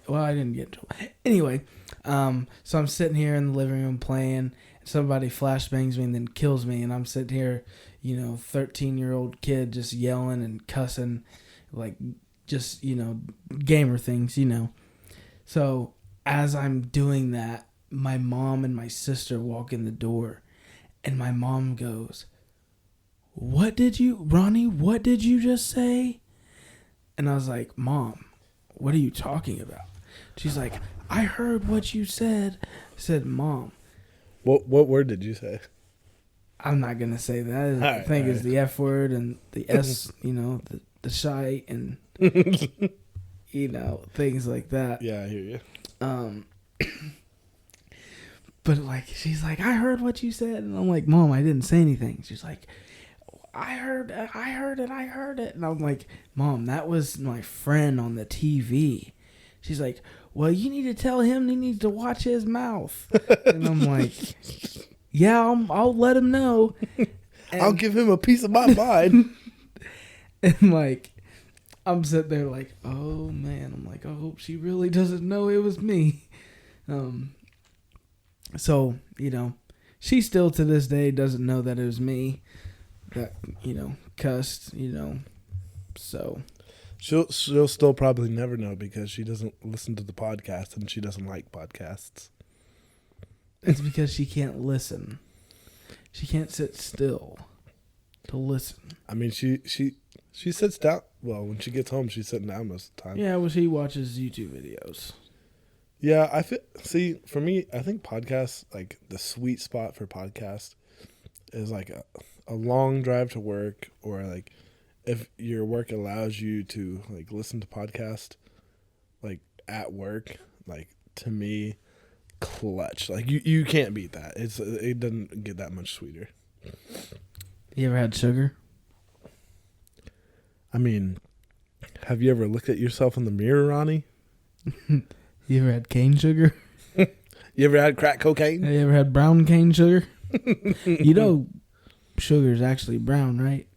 well, I didn't get in trouble. Anyway, so I'm sitting here in the living room playing. Somebody flashbangs me and then kills me, and I'm sitting here, 13-year-old kid just yelling and cussing, like just, gamer things, So as I'm doing that, my mom and my sister walk in the door, and my mom goes, Ronnie, what did you just say? And I was like, Mom, what are you talking about? She's like, I heard what you said. I said, Mom. What word did you say? I'm not going to say that. I think it's the F word and the S, the shy and, things like that. Yeah, I hear you. But like, she's like, I heard what you said. And I'm like, Mom, I didn't say anything. She's like, I heard it. And I'm like, Mom, that was my friend on the TV. She's like, well, you need to tell him he needs to watch his mouth. And I'm like, yeah, I'll let him know. And I'll give him a piece of my mind. And like, I'm sitting there like, oh man. I'm like, I hope she really doesn't know it was me. So, she still to this day doesn't know that it was me that, cussed, so. She'll still probably never know because she doesn't listen to the podcast and she doesn't like podcasts. It's because she can't listen. She can't sit still to listen. I mean, she sits down. Well, when she gets home, she's sitting down most of the time. Yeah, well, she watches YouTube videos. Yeah, for me, I think podcasts, like the sweet spot for podcasts is like a long drive to work, or like if your work allows you to like listen to podcasts like at work, like to me, clutch. Like you can't beat that. It doesn't get that much sweeter. You ever had sugar? I mean, have you ever looked at yourself in the mirror, Ronnie? You ever had cane sugar? You ever had crack cocaine? Have you ever had brown cane sugar? Sugar is actually brown, right?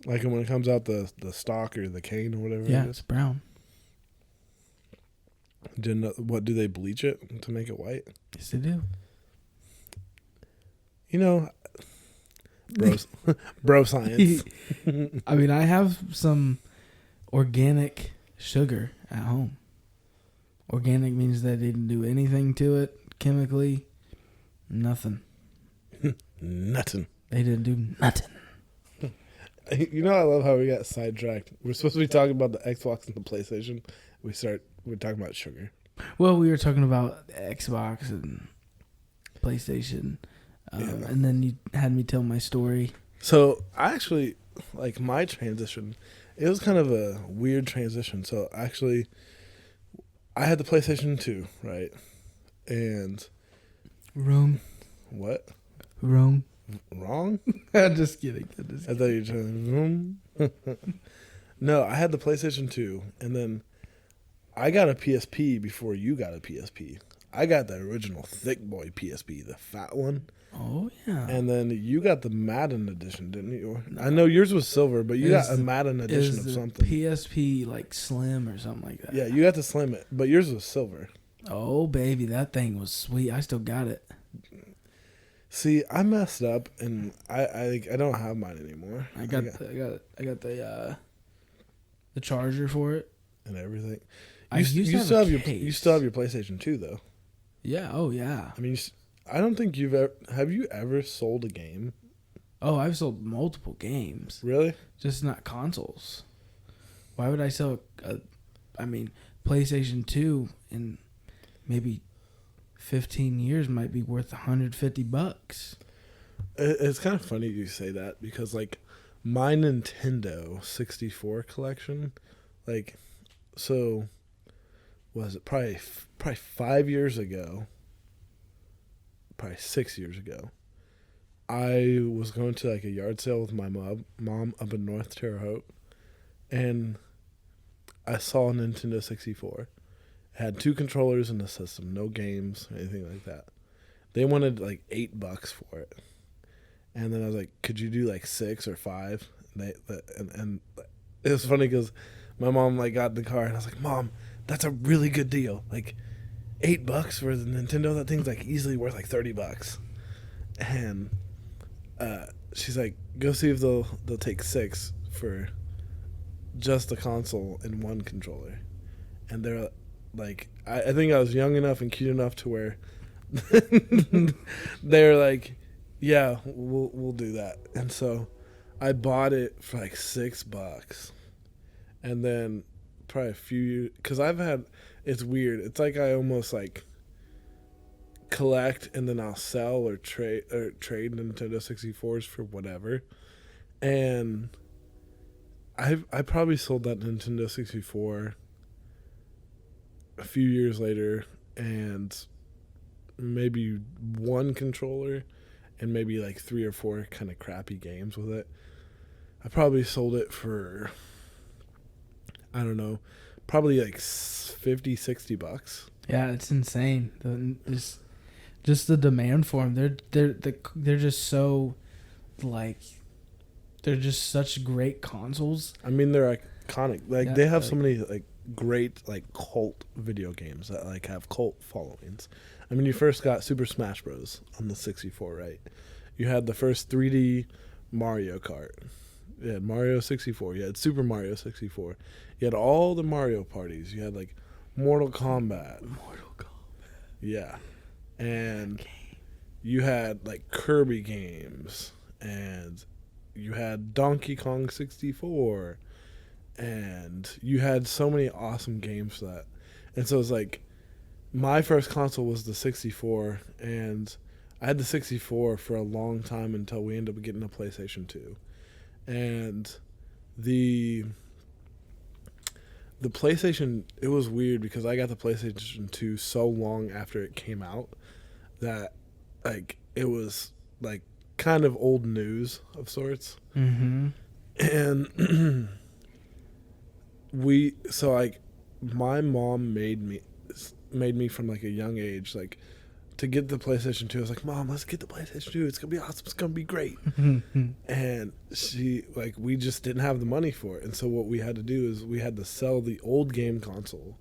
Like when it comes out the stalk or the cane or whatever. Yeah, it's brown. What, do they bleach it to make it white? Yes, they do. Bro science. I mean, I have some organic sugar at home. Organic means that they didn't do anything to it chemically. Nothing. Nothing. They didn't do nothing. I love how we got sidetracked. We're supposed to be talking about the Xbox and the PlayStation. We're talking about sugar. Well, we were talking about Xbox and PlayStation. And then you had me tell my story. So I actually, like my transition, it was kind of a weird transition. So actually, I had the PlayStation 2, right? And... Wrong. What? Wrong? I'm just kidding. I thought you were trying to... No, I had the PlayStation 2, and then I got a PSP before you got a PSP. I got the original thick boy PSP, the fat one. Oh, yeah. And then you got the Madden edition, didn't you? No. I know yours was silver, but you got a Madden edition of something. PSP, like Slim or something like that. Yeah, you got the Slim, but yours was silver. Oh, baby, that thing was sweet. I still got it. See, I messed up, and I don't have mine anymore. I got the charger for it and everything. You still have your PlayStation 2 though. Yeah. Oh yeah. I mean, I don't think have you ever sold a game Oh, I've sold multiple games. Really? Just not consoles. Why would I sell PlayStation 2 in maybe 15 years might be worth $150. It's kind of funny you say that because, like, my Nintendo 64 collection, like, so was it probably 5 years ago, probably 6 years ago, I was going to, like, a yard sale with my mom up in North Terre Haute, and I saw a Nintendo 64. It had 2 controllers in the system, no games or anything like that. They wanted, like, $8 for it. And then I was like, could you do like 6 or 5? And it was funny because my mom like got in the car and I was like, Mom, that's a really good deal. Like $8 for the Nintendo, that thing's like easily worth like $30. And she's like, go see if they'll take 6 for just the console and 1 controller. And they're like, I think I was young enough and cute enough to where they're like, yeah, we'll do that. And so I bought it for like $6. And then probably a few years, because it's weird. It's like I almost like collect and then I'll sell or trade Nintendo 64s for whatever. And I probably sold that Nintendo 64 a few years later and maybe 1 controller and maybe like 3 or 4 kind of crappy games with it. I probably sold it for, I don't know, probably like $50-$60. Yeah, it's insane. Just the demand for them. They're just so like they're just such great consoles. I mean, they're iconic. Like Yeah, they have so many like great like cult video games that like have cult followings. I mean, you first got Super Smash Bros. On the 64, right? You had the first 3D Mario Kart. You had Mario 64. You had Super Mario 64. You had all the Mario parties. You had, like, Mortal Kombat. Yeah. And you had, like, Kirby games. And you had Donkey Kong 64. And you had so many awesome games for that. And so it's like, my first console was the 64, and I had the 64 for a long time until we ended up getting a PlayStation 2. And the PlayStation, it was weird because I got the PlayStation 2 so long after it came out that, like, it was, like, kind of old news of sorts. Mm-hmm. And my mom made me from like a young age like to get the PlayStation 2. I was like, Mom, let's get the PlayStation 2. It's gonna be awesome. It's gonna be great. And we just didn't have the money for it. And so what we had to do is we had to sell the old game console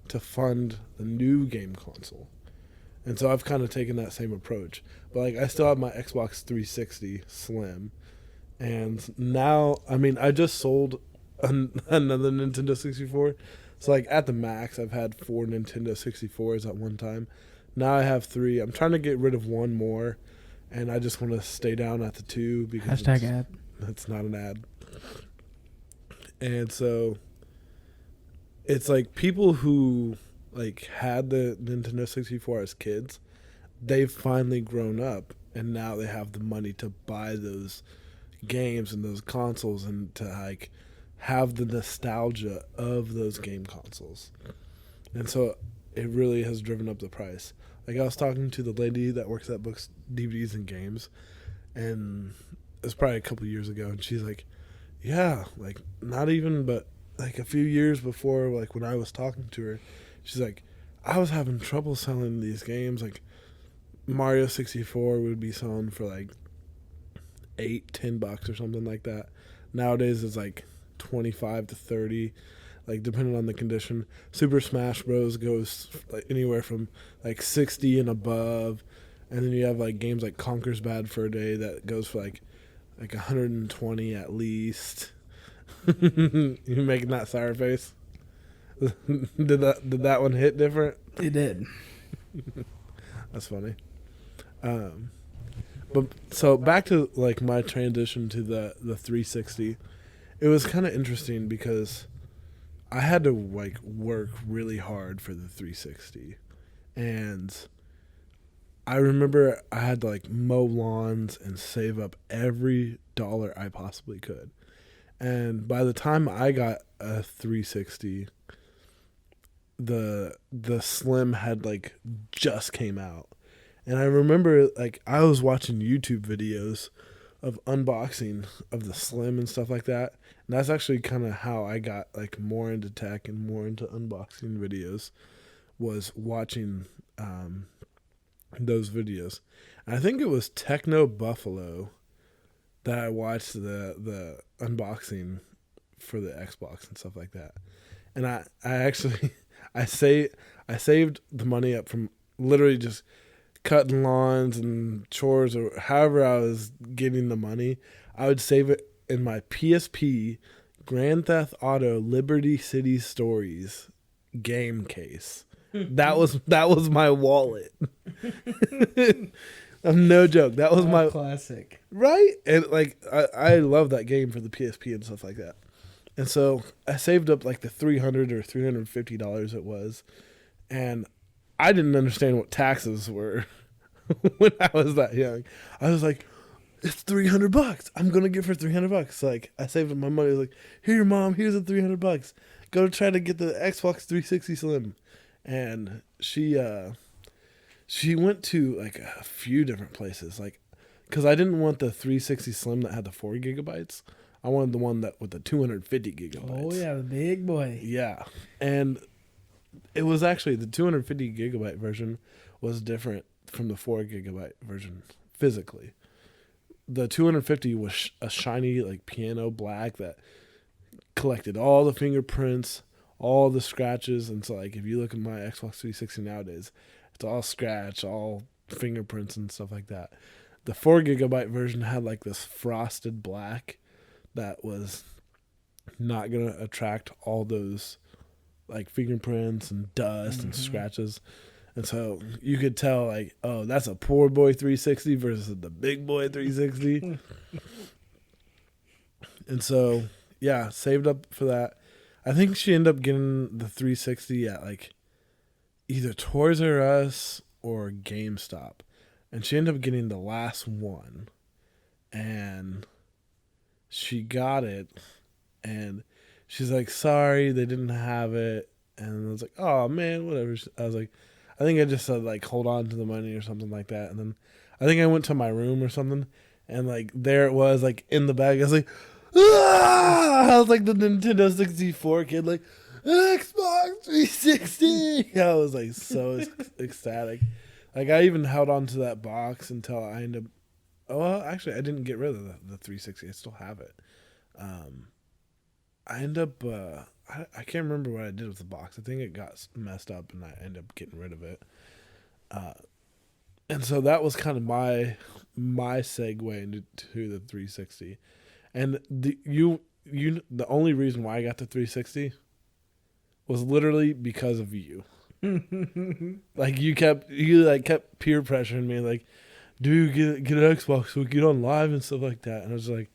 to fund the new game console. And so I've kind of taken that same approach. But like I still have my Xbox 360 Slim. And now, I mean, I just sold another Nintendo 64. So, like, at the max, I've had 4 Nintendo 64s at one time. Now I have 3. I'm trying to get rid of 1 more, and I just want to stay down at the 2 because #ad. That's not an ad. And so, it's like people who, like, had the Nintendo 64 as kids, they've finally grown up, and now they have the money to buy those games and those consoles and to, like, have the nostalgia of those game consoles. And so it really has driven up the price. Like I was talking to the lady that works at Books, DVDs, and Games, and it was probably a couple years ago, and she's like, yeah, like not even, but like a few years before, like when I was talking to her, she's like, I was having trouble selling these games. Like Mario 64 would be selling for like $8-10 or something like that. Nowadays it's like 25 to 30, like depending on the condition. Super Smash Bros goes like anywhere from like 60 and above, and then you have like games like Conker's Bad Fur Day that goes for like 120 at least. You making that sour face? Did that one hit different? It did. That's funny. But so back to like my transition to the 360. It was kind of interesting because I had to like work really hard for the 360, and I remember I had to like mow lawns and save up every dollar I possibly could. And by the time I got a 360, the Slim had like just came out. And I remember like I was watching YouTube videos of unboxing of the Slim and stuff like that. And that's actually kind of how I got like more into tech and more into unboxing videos, was watching those videos. And I think it was Techno Buffalo that I watched the unboxing for the Xbox and stuff like that. And I actually I saved the money up from literally just cutting lawns and chores, or however I was getting the money. I would save it in my PSP Grand Theft Auto Liberty City Stories game case. That was my wallet. No joke. That was my classic. Right? And like I love that game for the PSP and stuff like that. And so I saved up like the $300 or $350 it was, and I didn't understand what taxes were when I was that young. I was like, it's $300. I'm gonna get for $300. Like I saved up my money. I was like, here, Mom, here's the $300. Go try to get the Xbox 360 Slim. And she went to like a few different places, like, because I didn't want the 360 Slim that had the 4 gigabytes. I wanted the one that with the 250 gigabytes. Oh yeah, the big boy. Yeah, and it was actually the 250 gigabyte version was different from the 4 gigabyte version physically. The 250 was a shiny like piano black that collected all the fingerprints, all the scratches, and so like if you look at my Xbox 360 nowadays, it's all scratch, all fingerprints and stuff like that. The 4 gigabyte version had like this frosted black that was not gonna attract all those like fingerprints and dust and scratches. And so you could tell like, oh, that's a poor boy 360 versus the big boy 360. And so yeah, saved up for that. I think she ended up getting the 360 at like either Toys R Us or GameStop. And she ended up getting the last one. And she got it. And she's like, sorry, they didn't have it. And I was like, oh, man, whatever. I was like, I think I just said, like, hold on to the money or something like that. And then I think I went to my room or something. And, like, there it was, like, in the bag. I was like, ah! I was like the Nintendo 64 kid, like, Xbox 360. I was, like, so ecstatic. Like, I even held on to that box until I ended up... Oh, well, actually, I didn't get rid of the 360. I still have it. I ended up... I can't remember what I did with the box. I think it got messed up, and I ended up getting rid of it. And so that was kind of my segue into the 360. And the only reason why I got the 360 was literally because of you. Like you kept peer pressuring me, like, dude, get an Xbox so we get on live and stuff like that. And I was like,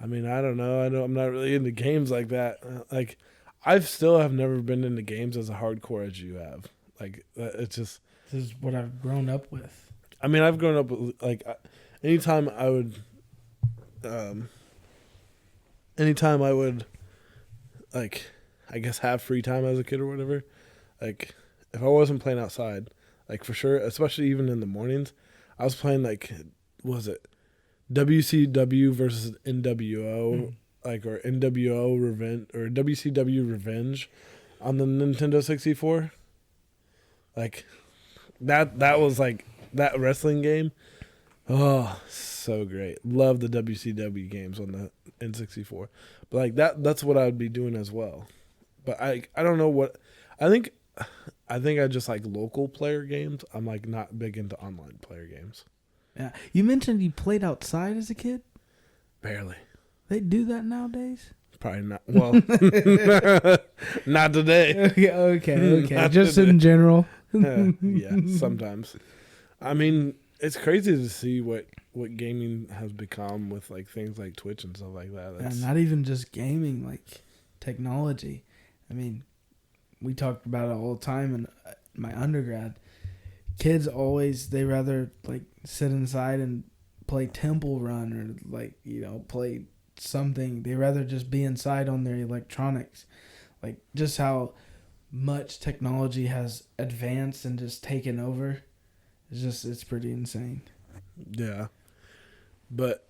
I mean, I don't know. I'm not really into games like that. Like, have never been into games as a hardcore as you have. Like, it's just... This is what I've grown up with. I mean, I've grown up with, like, anytime I would, like, I guess have free time as a kid or whatever, like, if I wasn't playing outside, like, for sure, especially even in the mornings, I was playing, like, what was it, WCW versus NWO, like, or NWO Revenge, or WCW Revenge on the Nintendo 64. Like, that was, like, that wrestling game. Oh, so great. Love the WCW games on the N64. But, like, that's what I would be doing as well. But I don't know what... I think I just like local player games. I'm, like, not big into online player games. Yeah. You mentioned you played outside as a kid? Barely. They do that nowadays? Probably not. Well, not today. Okay. Not Just today. in general. Yeah, sometimes. I mean, it's crazy to see what what gaming has become with like things like Twitch and stuff like that. And not even just gaming, like technology. I mean, we talked about it all the time in my undergrad. Kids always, they rather like sit inside and play Temple Run or like, play something. They rather just be inside on their electronics. Like just how much technology has advanced and just taken over. It's pretty insane. Yeah. But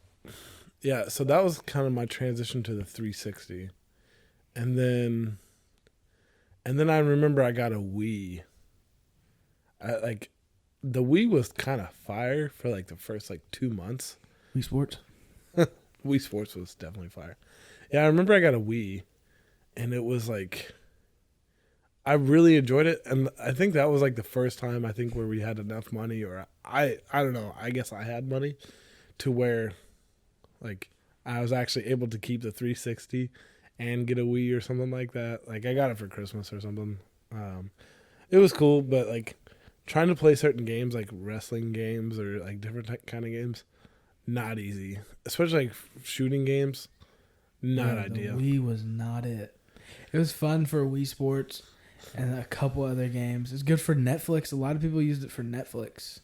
yeah, so that was kind of my transition to the 360. And then I remember I got a Wii. The Wii was kind of fire for like the first like 2 months. Wii Sports? Wii Sports was definitely fire. Yeah, I remember I got a Wii, and it was like, I really enjoyed it. And I think that was like the first time I think where we had enough money, or I don't know, I guess I had money to where like I was actually able to keep the 360 and get a Wii or something like that. Like I got it for Christmas or something. It was cool, but like trying to play certain games like wrestling games or like different kind of games, not easy. Especially like shooting games, not ideal. The Wii was not it. It was fun for Wii Sports and a couple other games. It's good for Netflix. A lot of people used it for Netflix.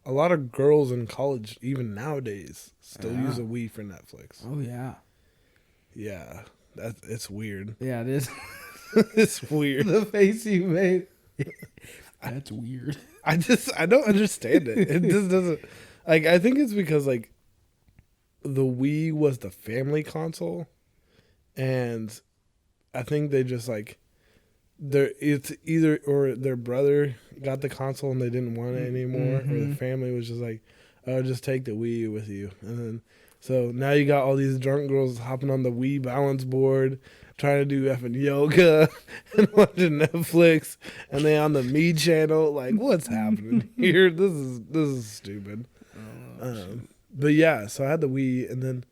A lot of girls in college, even nowadays, still use a Wii for Netflix. Oh, yeah. Yeah, it's weird. Yeah, it is. It's weird. The face you made. That's weird. I don't understand it. It just doesn't. Like, I think it's because, like, the Wii was the family console, and I think they just, like, it's either or their brother got the console and they didn't want it anymore, or the family was just like, oh, just take the Wii with you. And then so now you got all these drunk girls hopping on the Wii balance board trying to do effing yoga and watching Netflix, and they on the Me channel. Like, what's happening here? This is stupid. But yeah, so I had the Wii, and then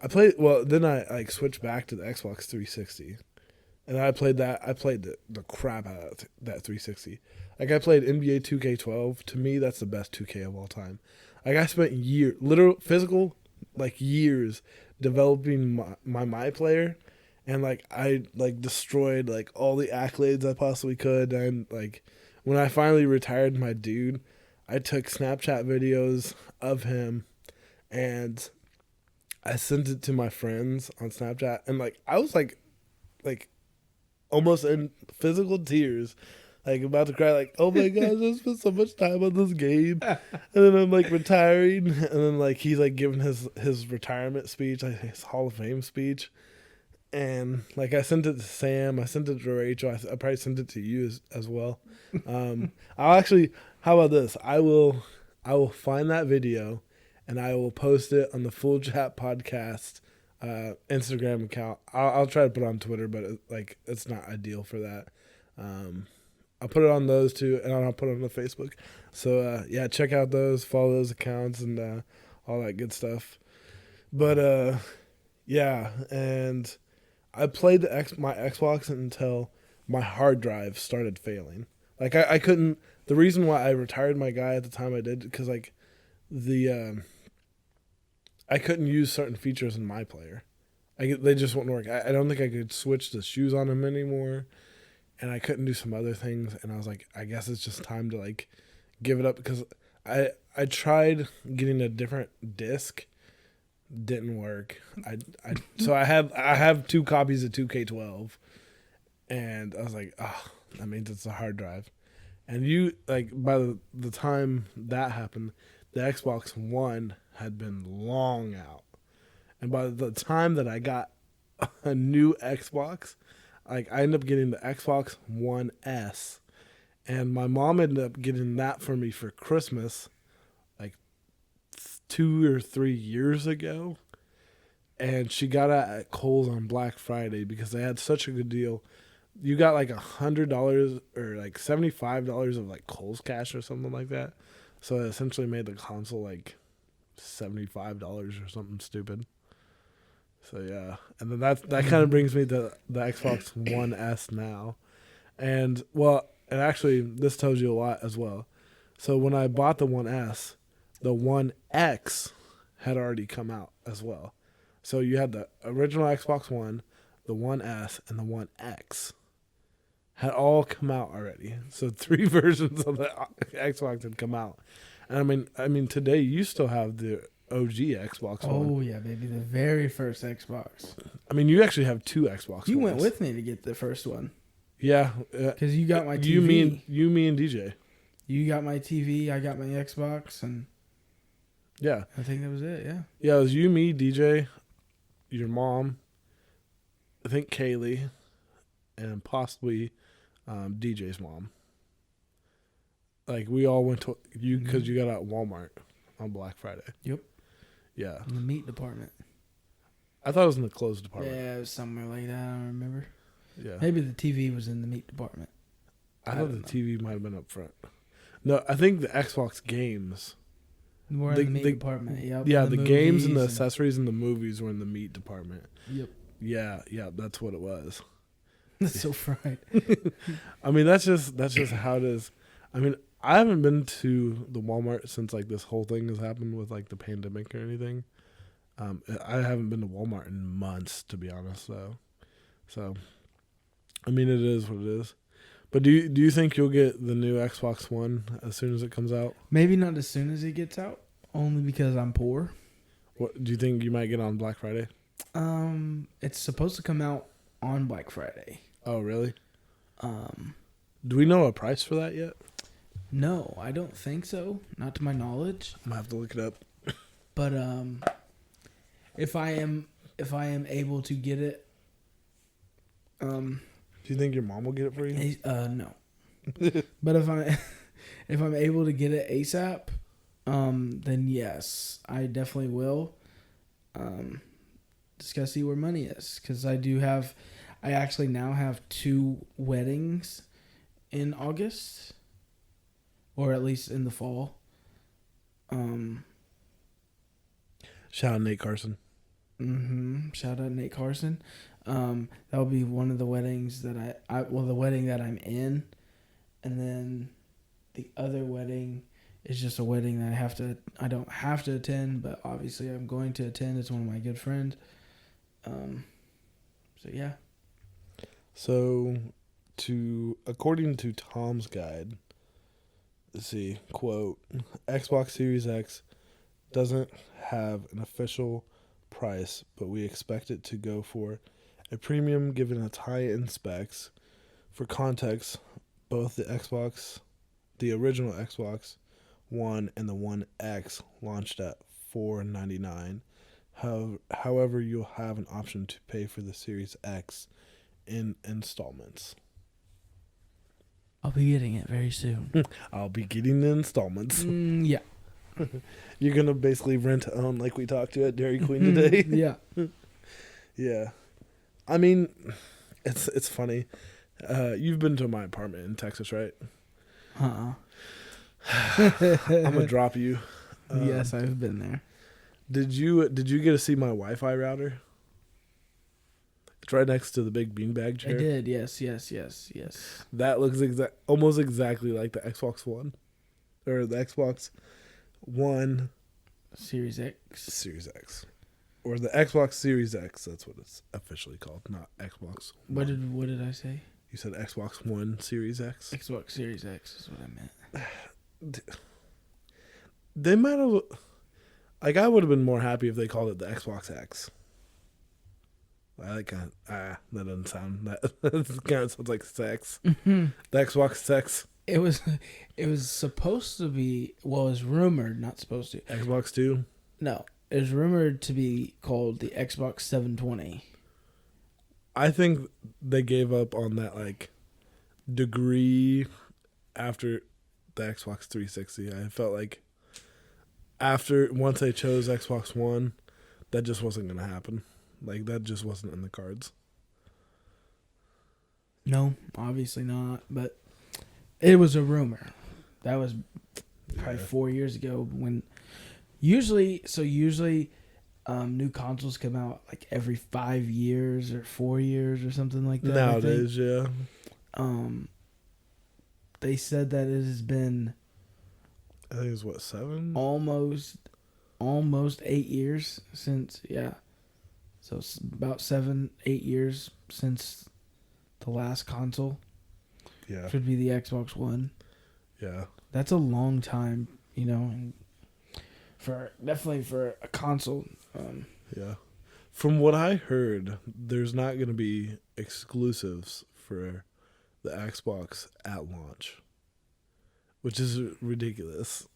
I played. Well, then I like switched back to the Xbox 360. And I played that. I played the crap out of that 360. Like, I played NBA 2K12. To me, that's the best 2K of all time. Like, I spent years, literal, physical, like, years developing my player. And, like, I, like, destroyed, like, all the accolades I possibly could. And, like, when I finally retired my dude, I took Snapchat videos of him. And I sent it to my friends on Snapchat. And, like, I was, like, almost in physical tears, like about to cry, like, oh my gosh, I spent so much time on this game. And then I'm like retiring, and then like he's like giving his retirement speech, like his Hall of Fame speech. And like I sent it to Sam, I sent it to Rachel, I probably sent it to you as well. I'll actually, how about this? I will find that video and I will post it on the Full Chat Podcast Instagram account. I'll try to put it on Twitter, but it's not ideal for that. I'll put it on those two, and I'll put it on the Facebook. So yeah, check out those, follow those accounts, and all that good stuff. But yeah, and I played my Xbox until my hard drive started failing. Like I couldn't. The reason why I retired my guy at the time I did, because like I couldn't use certain features in my player. They just wouldn't work. I don't think I could switch the shoes on him anymore, and I couldn't do some other things. And I was like, I guess it's just time to like give it up, because I tried getting a different disc, didn't work. So I have 2 copies of 2K12, and I was like, oh, that means it's a hard drive. And you like by the time that happened, the Xbox One had been long out. And by the time that I got a new Xbox, like I ended up getting the Xbox One S. And my mom ended up getting that for me for Christmas like 2 or 3 years ago. And she got it at Kohl's on Black Friday because they had such a good deal. You got like $100 or like $75 of like Kohl's cash or something like that. So it essentially made the console like $75 or something stupid. So yeah, and then that kind of brings me to the Xbox One S now, and well, and actually this tells you a lot as well. So when I bought the One S, the One X had already come out as well. So you had the original Xbox One, the One S, and the One X had all come out already. So 3 versions of the Xbox had come out. And I mean today you still have the OG Xbox One. Oh yeah, baby, the very first Xbox. I mean, you actually have 2 Xbox You Ones. went with me to get the first one. Yeah. Because you got my TV. You, me, and DJ. You got my TV, I got my Xbox, and Yeah. I think that was it, yeah. Yeah, it was you, me, DJ, your mom, I think Kaylee, and possibly DJ's mom. Like, we all went to you because you got out at Walmart on Black Friday. Yep. Yeah. In the meat department. I thought it was in the clothes department. Yeah, it was somewhere like that, I don't remember. Yeah. Maybe the TV was in the meat department. I thought the TV might have been up front. No, I think the Xbox games. More in the meat department, yep. Yeah, the games and the accessories and the movies were in the meat department. Yep. Yeah, that's what it was. That's so fried. I mean, that's just how it is. I mean, I haven't been to the Walmart since like this whole thing has happened with like the pandemic or anything. I haven't been to Walmart in months, to be honest. So, I mean, it is what it is. But do you think you'll get the new Xbox One as soon as it comes out? Maybe not as soon as it gets out, only because I'm poor. What do you think you might get on Black Friday? It's supposed to come out on Black Friday. Oh, really? Do we know a price for that yet? No, I don't think so. Not to my knowledge. I'm gonna have to look it up. But if I am able to get it, do you think your mom will get it for you? No. But if I'm able to get it ASAP, then yes, I definitely will. Just gotta see where money is, because I actually now have 2 weddings in August, or at least in the fall. Shout out Nate Carson. Shout out Nate Carson. That'll be one of the weddings that the wedding that I'm in, and then the other wedding is just a wedding that I don't have to attend, but obviously I'm going to attend. It's one of my good friends. So yeah. So, according to Tom's Guide, let's see, quote, Xbox Series X doesn't have an official price, but we expect it to go for a premium given its high-end specs. For context, both the original Xbox One and the One X launched at $499. However, you'll have an option to pay for the Series X in installments. I'll be getting it very soon. I'll be getting the installments. Yeah. You're going to basically rent to own like we talked to at Dairy Queen today? Yeah. Yeah. I mean, it's funny. You've been to my apartment in Texas, right? I'm going to drop you. Yes, I've been there. Did you get to see my Wi-Fi router? It's right next to the big beanbag chair. I did, yes. That looks almost exactly like the Xbox One. Or the Xbox One Series X. Series X. Or the Xbox Series X, that's what it's officially called, not Xbox One. What did I say? You said Xbox One Series X? Xbox Series X is what I meant. They might have... Like, I would have been more happy if they called it the Xbox X. That doesn't sound... That kind of sounds like sex. Mm-hmm. The Xbox sex. It was supposed to be... Well, it was rumored, not supposed to. Xbox 2? No. It was rumored to be called the Xbox 720. I think they gave up on that, like, degree after the Xbox 360. I felt like once they chose Xbox One, that just wasn't going to happen. Like, that just wasn't in the cards. No, obviously not. But it was a rumor. That was probably 4 years ago when... Usually, new consoles come out like every 5 years or 4 years or something like that. Nowadays, yeah. They said that it has been I think it's what, 7? almost 8 years since, yeah. So it's about 7-8 years since the last console. Yeah. Should be the Xbox One. Yeah. That's a long time, and definitely for a console. Yeah. From what I heard, there's not going to be exclusives for the Xbox at launch, which is ridiculous.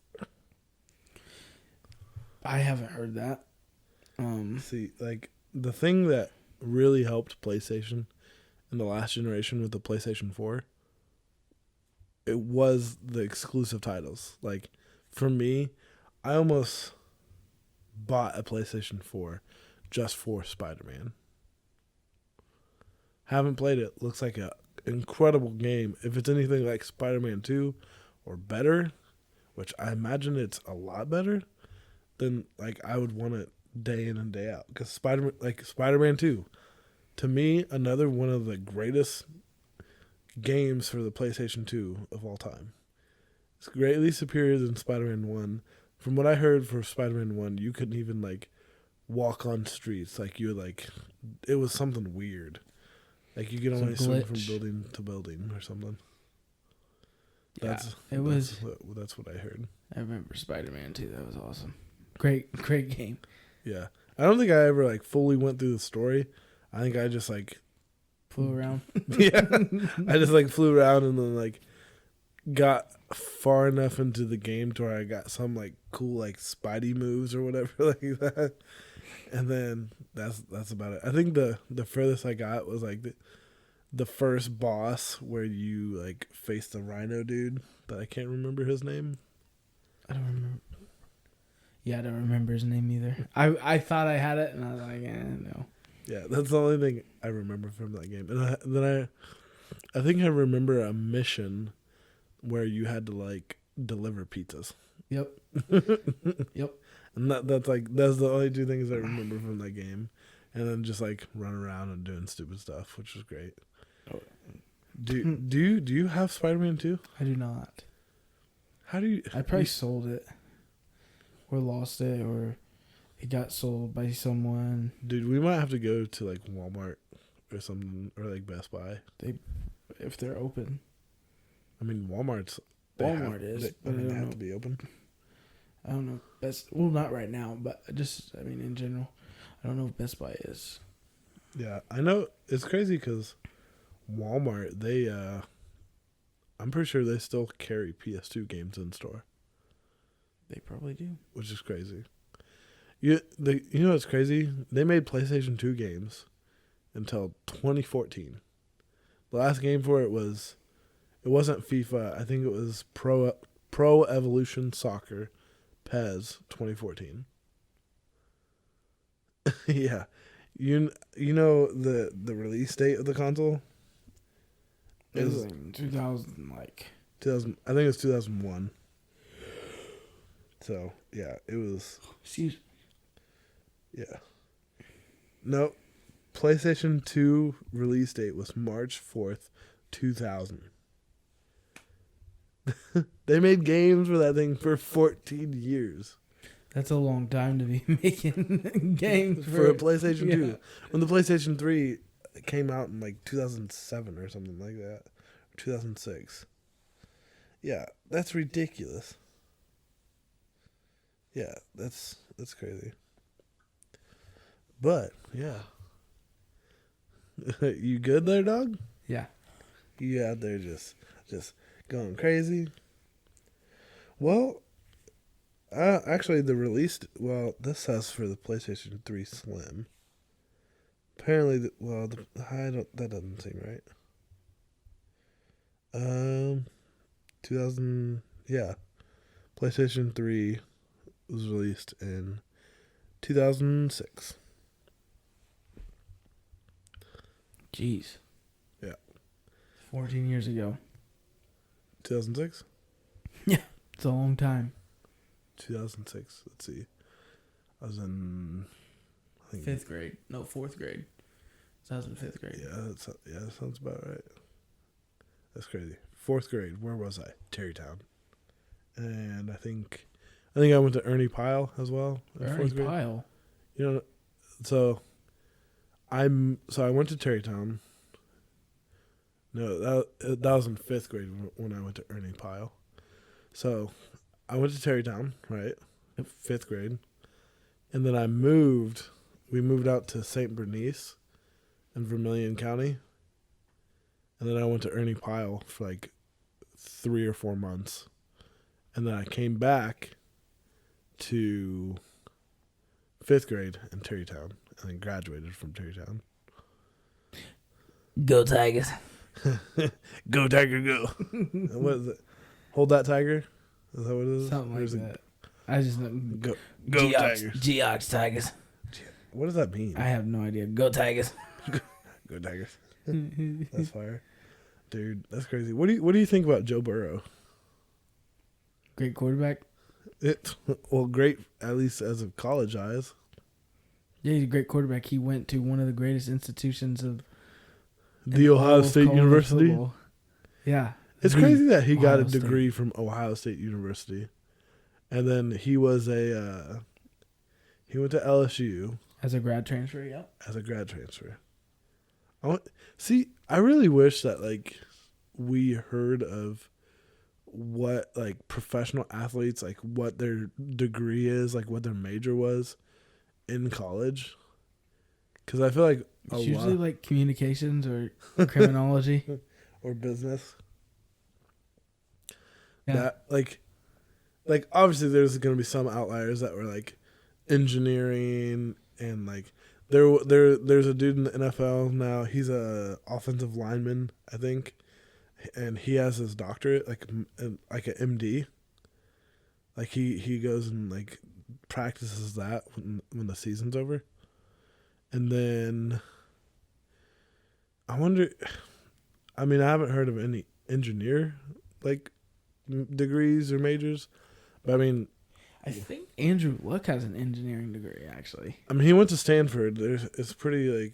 I haven't heard that. See, like, the thing that really helped PlayStation in the last generation with the PlayStation 4, it was the exclusive titles. Like, for me, I almost bought a PlayStation 4 just for Spider-Man. Haven't played it. Looks like an incredible game. If it's anything like Spider-Man 2 or better, which I imagine it's a lot better, then like I would want it day in and day out. Because Spider-Man 2, to me, another one of the greatest games for the PlayStation 2 of all time. It's greatly superior than Spider-Man 1. From what I heard for Spider-Man 1, you couldn't even like walk on streets. Like you like, it was something weird. Like you could only swing from building to building or something. That's what I heard. I remember Spider-Man 2. That was awesome. Great game. Yeah, I don't think I ever like fully went through the story. I think I just like flew around. Yeah, I just like flew around and then like got far enough into the game to where I got some like cool like Spidey moves or whatever like that, and then that's about it. I think the furthest I got was like the first boss where you like face the Rhino dude, but I can't remember his name. I don't remember. Yeah, I don't remember his name either. I thought I had it, and I was like, no. Yeah, that's the only thing I remember from that game. And then I think I remember a mission where you had to like deliver pizzas. Yep. Yep. And that's the only two things I remember from that game. And then just like run around and doing stupid stuff, which was great. Oh. Do you have Spider-Man 2? I do not. How do you? I probably sold it, or lost it, or it got sold by someone. Dude, we might have to go to like Walmart or something, or like Best Buy. If they're open. I mean, Walmart is, but they have to be open. I don't know. Not right now, but in general, I don't know if Best Buy is. Yeah, I know it's crazy because Walmart, I'm pretty sure they still carry PS2 games in store. They probably do, which is crazy. You know what's crazy? They made PlayStation 2 games until 2014. The last game for it wasn't FIFA. I think it was Pro Evolution Soccer, PES 2014. Yeah. You know the release date of the console? It was like 2000 2000, I think it was 2001. So, yeah, it was. Excuse me. Yeah. No, PlayStation 2 release date was March 4th, 2000. They made games for that thing for 14 years. That's a long time to be making games for a PlayStation 2. When the PlayStation 3 came out in like 2007 or something like that, 2006. Yeah, that's ridiculous. Yeah, that's crazy. But yeah, you good there, dog? Yeah. You out there just going crazy? Well, actually, this says for the PlayStation 3 Slim. Apparently, that doesn't seem right. PlayStation 3 was released in 2006. Jeez. Yeah. 14 years ago. 2006? Yeah, it's a long time. 2006. Let's see. I was in, I think, 5th grade. No, 4th grade. So I was in 5th grade. Yeah, that sounds about right. That's crazy. 4th grade. Where was I? Terrytown. and I think I went to Ernie Pyle as well in Ernie fourth grade. Pyle. You know, so I went to Terrytown. No, that was in fifth grade when I went to Ernie Pyle. So I went to Terrytown, right? Fifth grade. And then we moved out to St. Bernice in Vermilion County. And then I went to Ernie Pyle for like 3 or 4 months. And then I came back to fifth grade in Terrytown and then graduated from Terrytown. Go Tigers. Go Tiger, go. What is it? Hold that tiger? Is that what it is? Something like that. I just know. Go Geox, Tigers. Geox Tigers. What does that mean? I have no idea. Go Tigers. Go Tigers. That's fire. Dude, that's crazy. What do you think about Joe Burrow? Great quarterback. Great, at least as of college eyes. Yeah, he's a great quarterback. He went to one of the greatest institutions of The Ohio State University. Football. Yeah. It's crazy that he got a Ohio degree from Ohio State University. And then he went to LSU. As a grad transfer, yeah. As a grad transfer. I really wish that like we heard of what like professional athletes, like what their degree is, like what their major was in college. Because I feel like it's usually like communications or criminology or business. Yeah. That like obviously there's going to be some outliers that were like engineering and like there's a dude in the NFL now. He's a offensive lineman, I think, and he has his doctorate like an MD. Like he goes and like practices that when the season's over. And then I wonder, I mean, I haven't heard of any engineer like degrees or majors, but I mean, I think Andrew Luck has an engineering degree, actually. I mean, he went to Stanford. It's pretty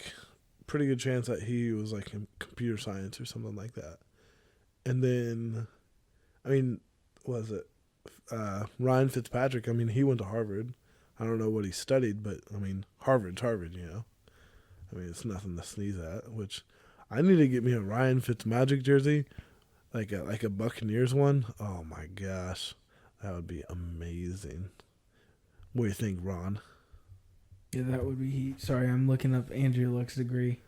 good chance that he was like in computer science or something like that. And then, I mean, what was it? Ryan Fitzpatrick. I mean, he went to Harvard. I don't know what he studied, but I mean, Harvard's Harvard, you know. I mean, it's nothing to sneeze at. Which I need to get me a Ryan Fitzmagic jersey, like a Buccaneers one. Oh my gosh. That would be amazing. What do you think, Ron? Yeah, that would be heat. Sorry, I'm looking up Andrew Luck's degree.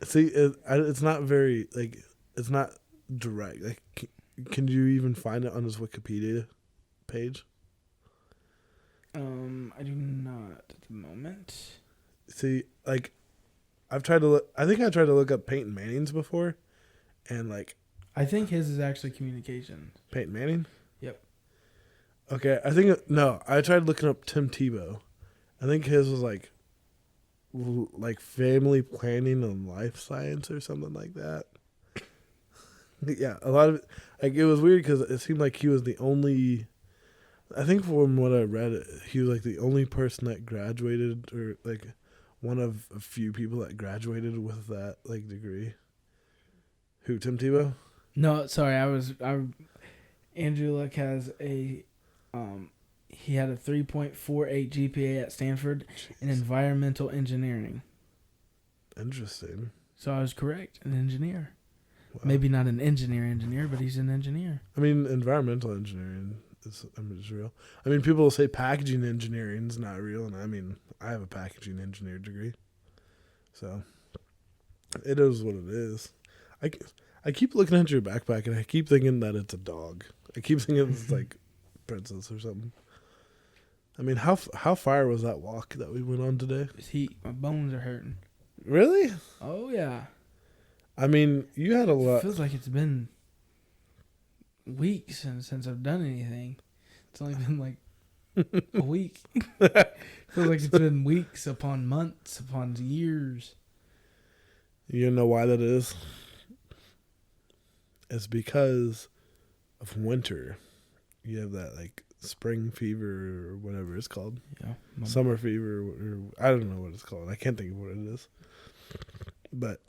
See, it's not very, like, it's not direct. Like, can you even find it on his Wikipedia page? I do not at the moment. See, like, I think I tried to look up Peyton Manning's before, and, like... I think his is actually communications. Peyton Manning? Yep. Okay, I tried looking up Tim Tebow. I think his was like family planning and life science or something like that. Yeah, a lot of it, like it was weird because it seemed like he was the only. I think from what I read, he was like the only person that graduated, or like one of a few people that graduated with that like degree. Who, Tim Tebow? No, sorry, Andrew Luck has a. He had a 3.48 GPA at Stanford in environmental engineering. Interesting. So I was correct, an engineer. Wow. Maybe not an engineer, but he's an engineer. I mean, environmental engineering is real. I mean, people will say packaging engineering is not real, and I mean, I have a packaging engineer degree. So, it is what it is. I keep looking at your backpack, and I keep thinking that it's a dog. I keep thinking it's like princess or something. I mean, how far was that walk that we went on today? It's heat. My bones are hurting. Really? Oh, yeah. I mean, you had a lot. It feels like it's been weeks since I've done anything. It's only been like a week. Feels like it's been weeks upon months upon years. You know why that is? It's because of winter. You have that like spring fever or whatever it's called. Yeah. Summer fever, or I don't know what it's called. I can't think of what it is. But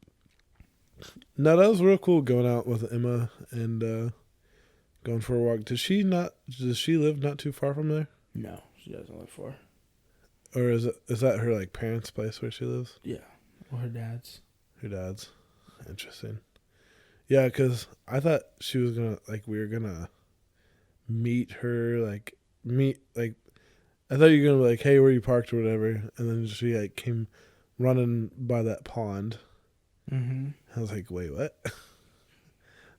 no, that was real cool going out with Emma and Going for a walk. Does she live not too far from there? No, she doesn't live far. Or is that her like parents' place where she lives? Yeah, or her dad's. Her dad's. Interesting. Yeah, because I thought she was gonna we were gonna meet her I thought you were gonna be like, hey, where you parked or whatever, and then she like came running by that pond. Mm-hmm. I was like, wait, what?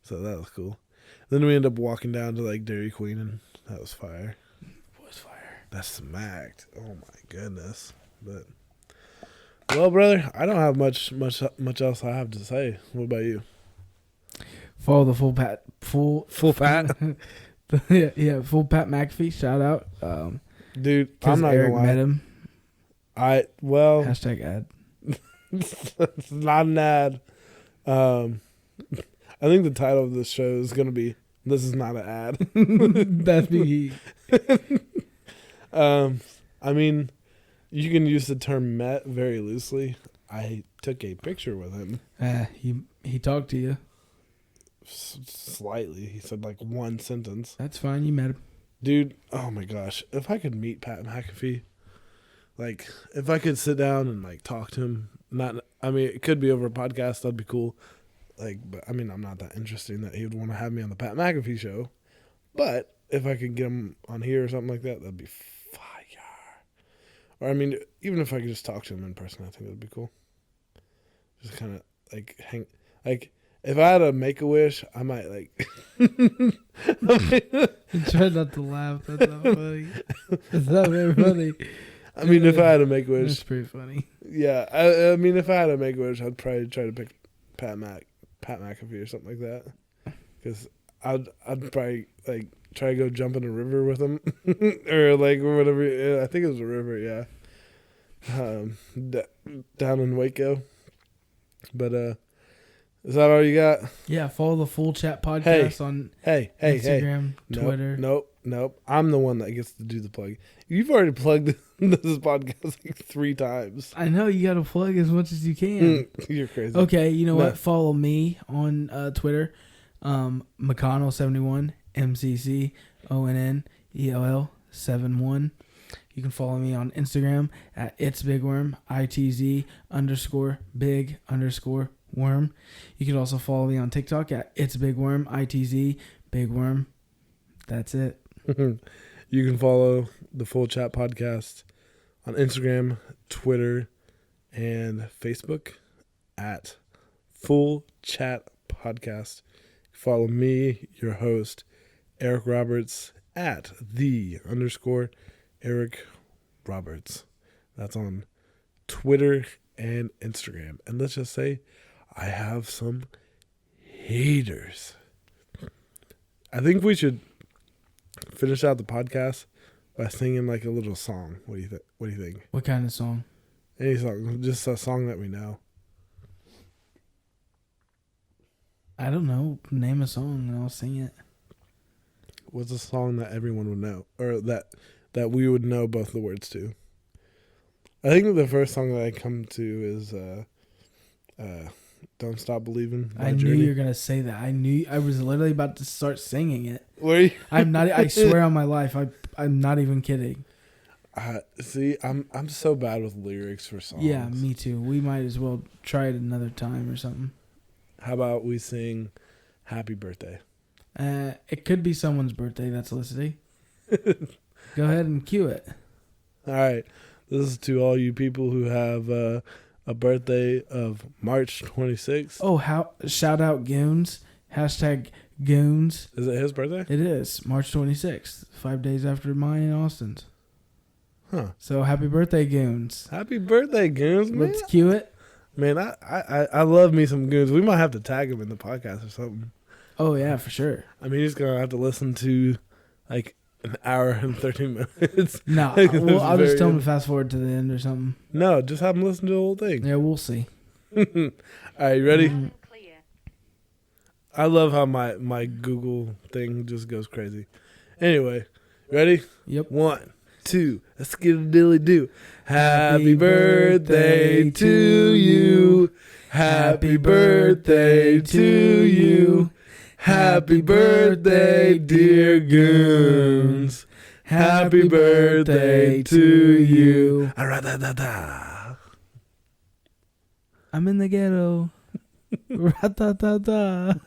So that was cool. Then we ended up walking down to like Dairy Queen, and that was fire. It was fire. That smacked. Oh my goodness. But well, brother, I don't have much else I have to say. What about you? Follow the full Pat yeah, full Pat McAfee. Shout out. Dude, I'm not Eric gonna lie. met him. Hashtag ad. It's not an ad. I think the title of this show is gonna be "This is not an ad." That's me. I mean, you can use the term "met" very loosely. I took a picture with him. He talked to you. Slightly. He said like one sentence. That's fine. You met him. Dude, oh my gosh. If I could meet Pat McAfee, if I could sit down and talk to him, it could be over a podcast, that'd be cool. But I mean, I'm not that interesting that he would want to have me on the Pat McAfee show. But if I could get him on here or something like that, that'd be fire. Or I mean, even if I could just talk to him in person, I think that'd be cool. Just kind of hang, if I had a Make-A-Wish, I might Try not to laugh. That's not funny. It's not very funny. I mean, if I had a Make-A-Wish, that's pretty funny. Yeah, I mean, if I had a Make-A-Wish, I'd probably try to pick Pat McAfee or something like that, because I'd probably try to go jump in a river with him, or whatever. I think it was a river, yeah. Down in Waco, but is that all you got? Yeah, follow the Full Chat podcast on Instagram, Twitter. Nope. I'm the one that gets to do the plug. You've already plugged this podcast 3 times. I know, you got to plug as much as you can. You're crazy. Okay, you know what? Follow me on Twitter, McConnell71, MCCONNELL71. You can follow me on Instagram at itsbigworm, ITZ_big_worm. You can also follow me on TikTok at itsbigworm, ITZ bigworm. That's it. You can follow the Full Chat podcast on Instagram, Twitter, and Facebook at Full Chat Podcast. Follow me, your host, Eric Roberts, at _Eric Roberts. That's on Twitter and Instagram. And let's just say I have some haters. I think we should finish out the podcast by singing a little song. What do you think? What kind of song? Any song, just a song that we know. I don't know. Name a song and I'll sing it. What's a song that everyone would know, or that we would know both the words to? I think the first song that I come to is "Don't Stop Believing." I knew you were gonna say that. I was literally about to start singing it. Were you? I'm not. I swear on my life, I'm not even kidding. See, I'm so bad with lyrics for songs. Yeah, me too. We might as well try it another time or something. How about we sing "Happy Birthday"? It could be someone's birthday that's listening. Go ahead and cue it. All right. This is to all you people who have a birthday of March 26th. Oh, shout out Goons. Hashtag Goons. Is it his birthday? It is March 26th, 5 days after mine and Austin's. Huh. So happy birthday, Goons. Happy birthday, Goons, man. Let's cue it. Man, I love me some Goons. We might have to tag him in the podcast or something. Oh, yeah, for sure. I mean, he's going to have to listen to an hour and 13 minutes. Nah, well, I'll just tell him to fast forward to the end or something. No, just have him listen to the whole thing. Yeah, we'll see. All right, you ready? I love how my Google thing just goes crazy. Anyway, ready? Yep. 1, 2, let's get a dilly do. Happy birthday to you. Happy birthday to you. Happy birthday, dear goons. Happy birthday to you. Ah-ra-da-da-da. I'm in the ghetto. Ra-ta-ta-ta.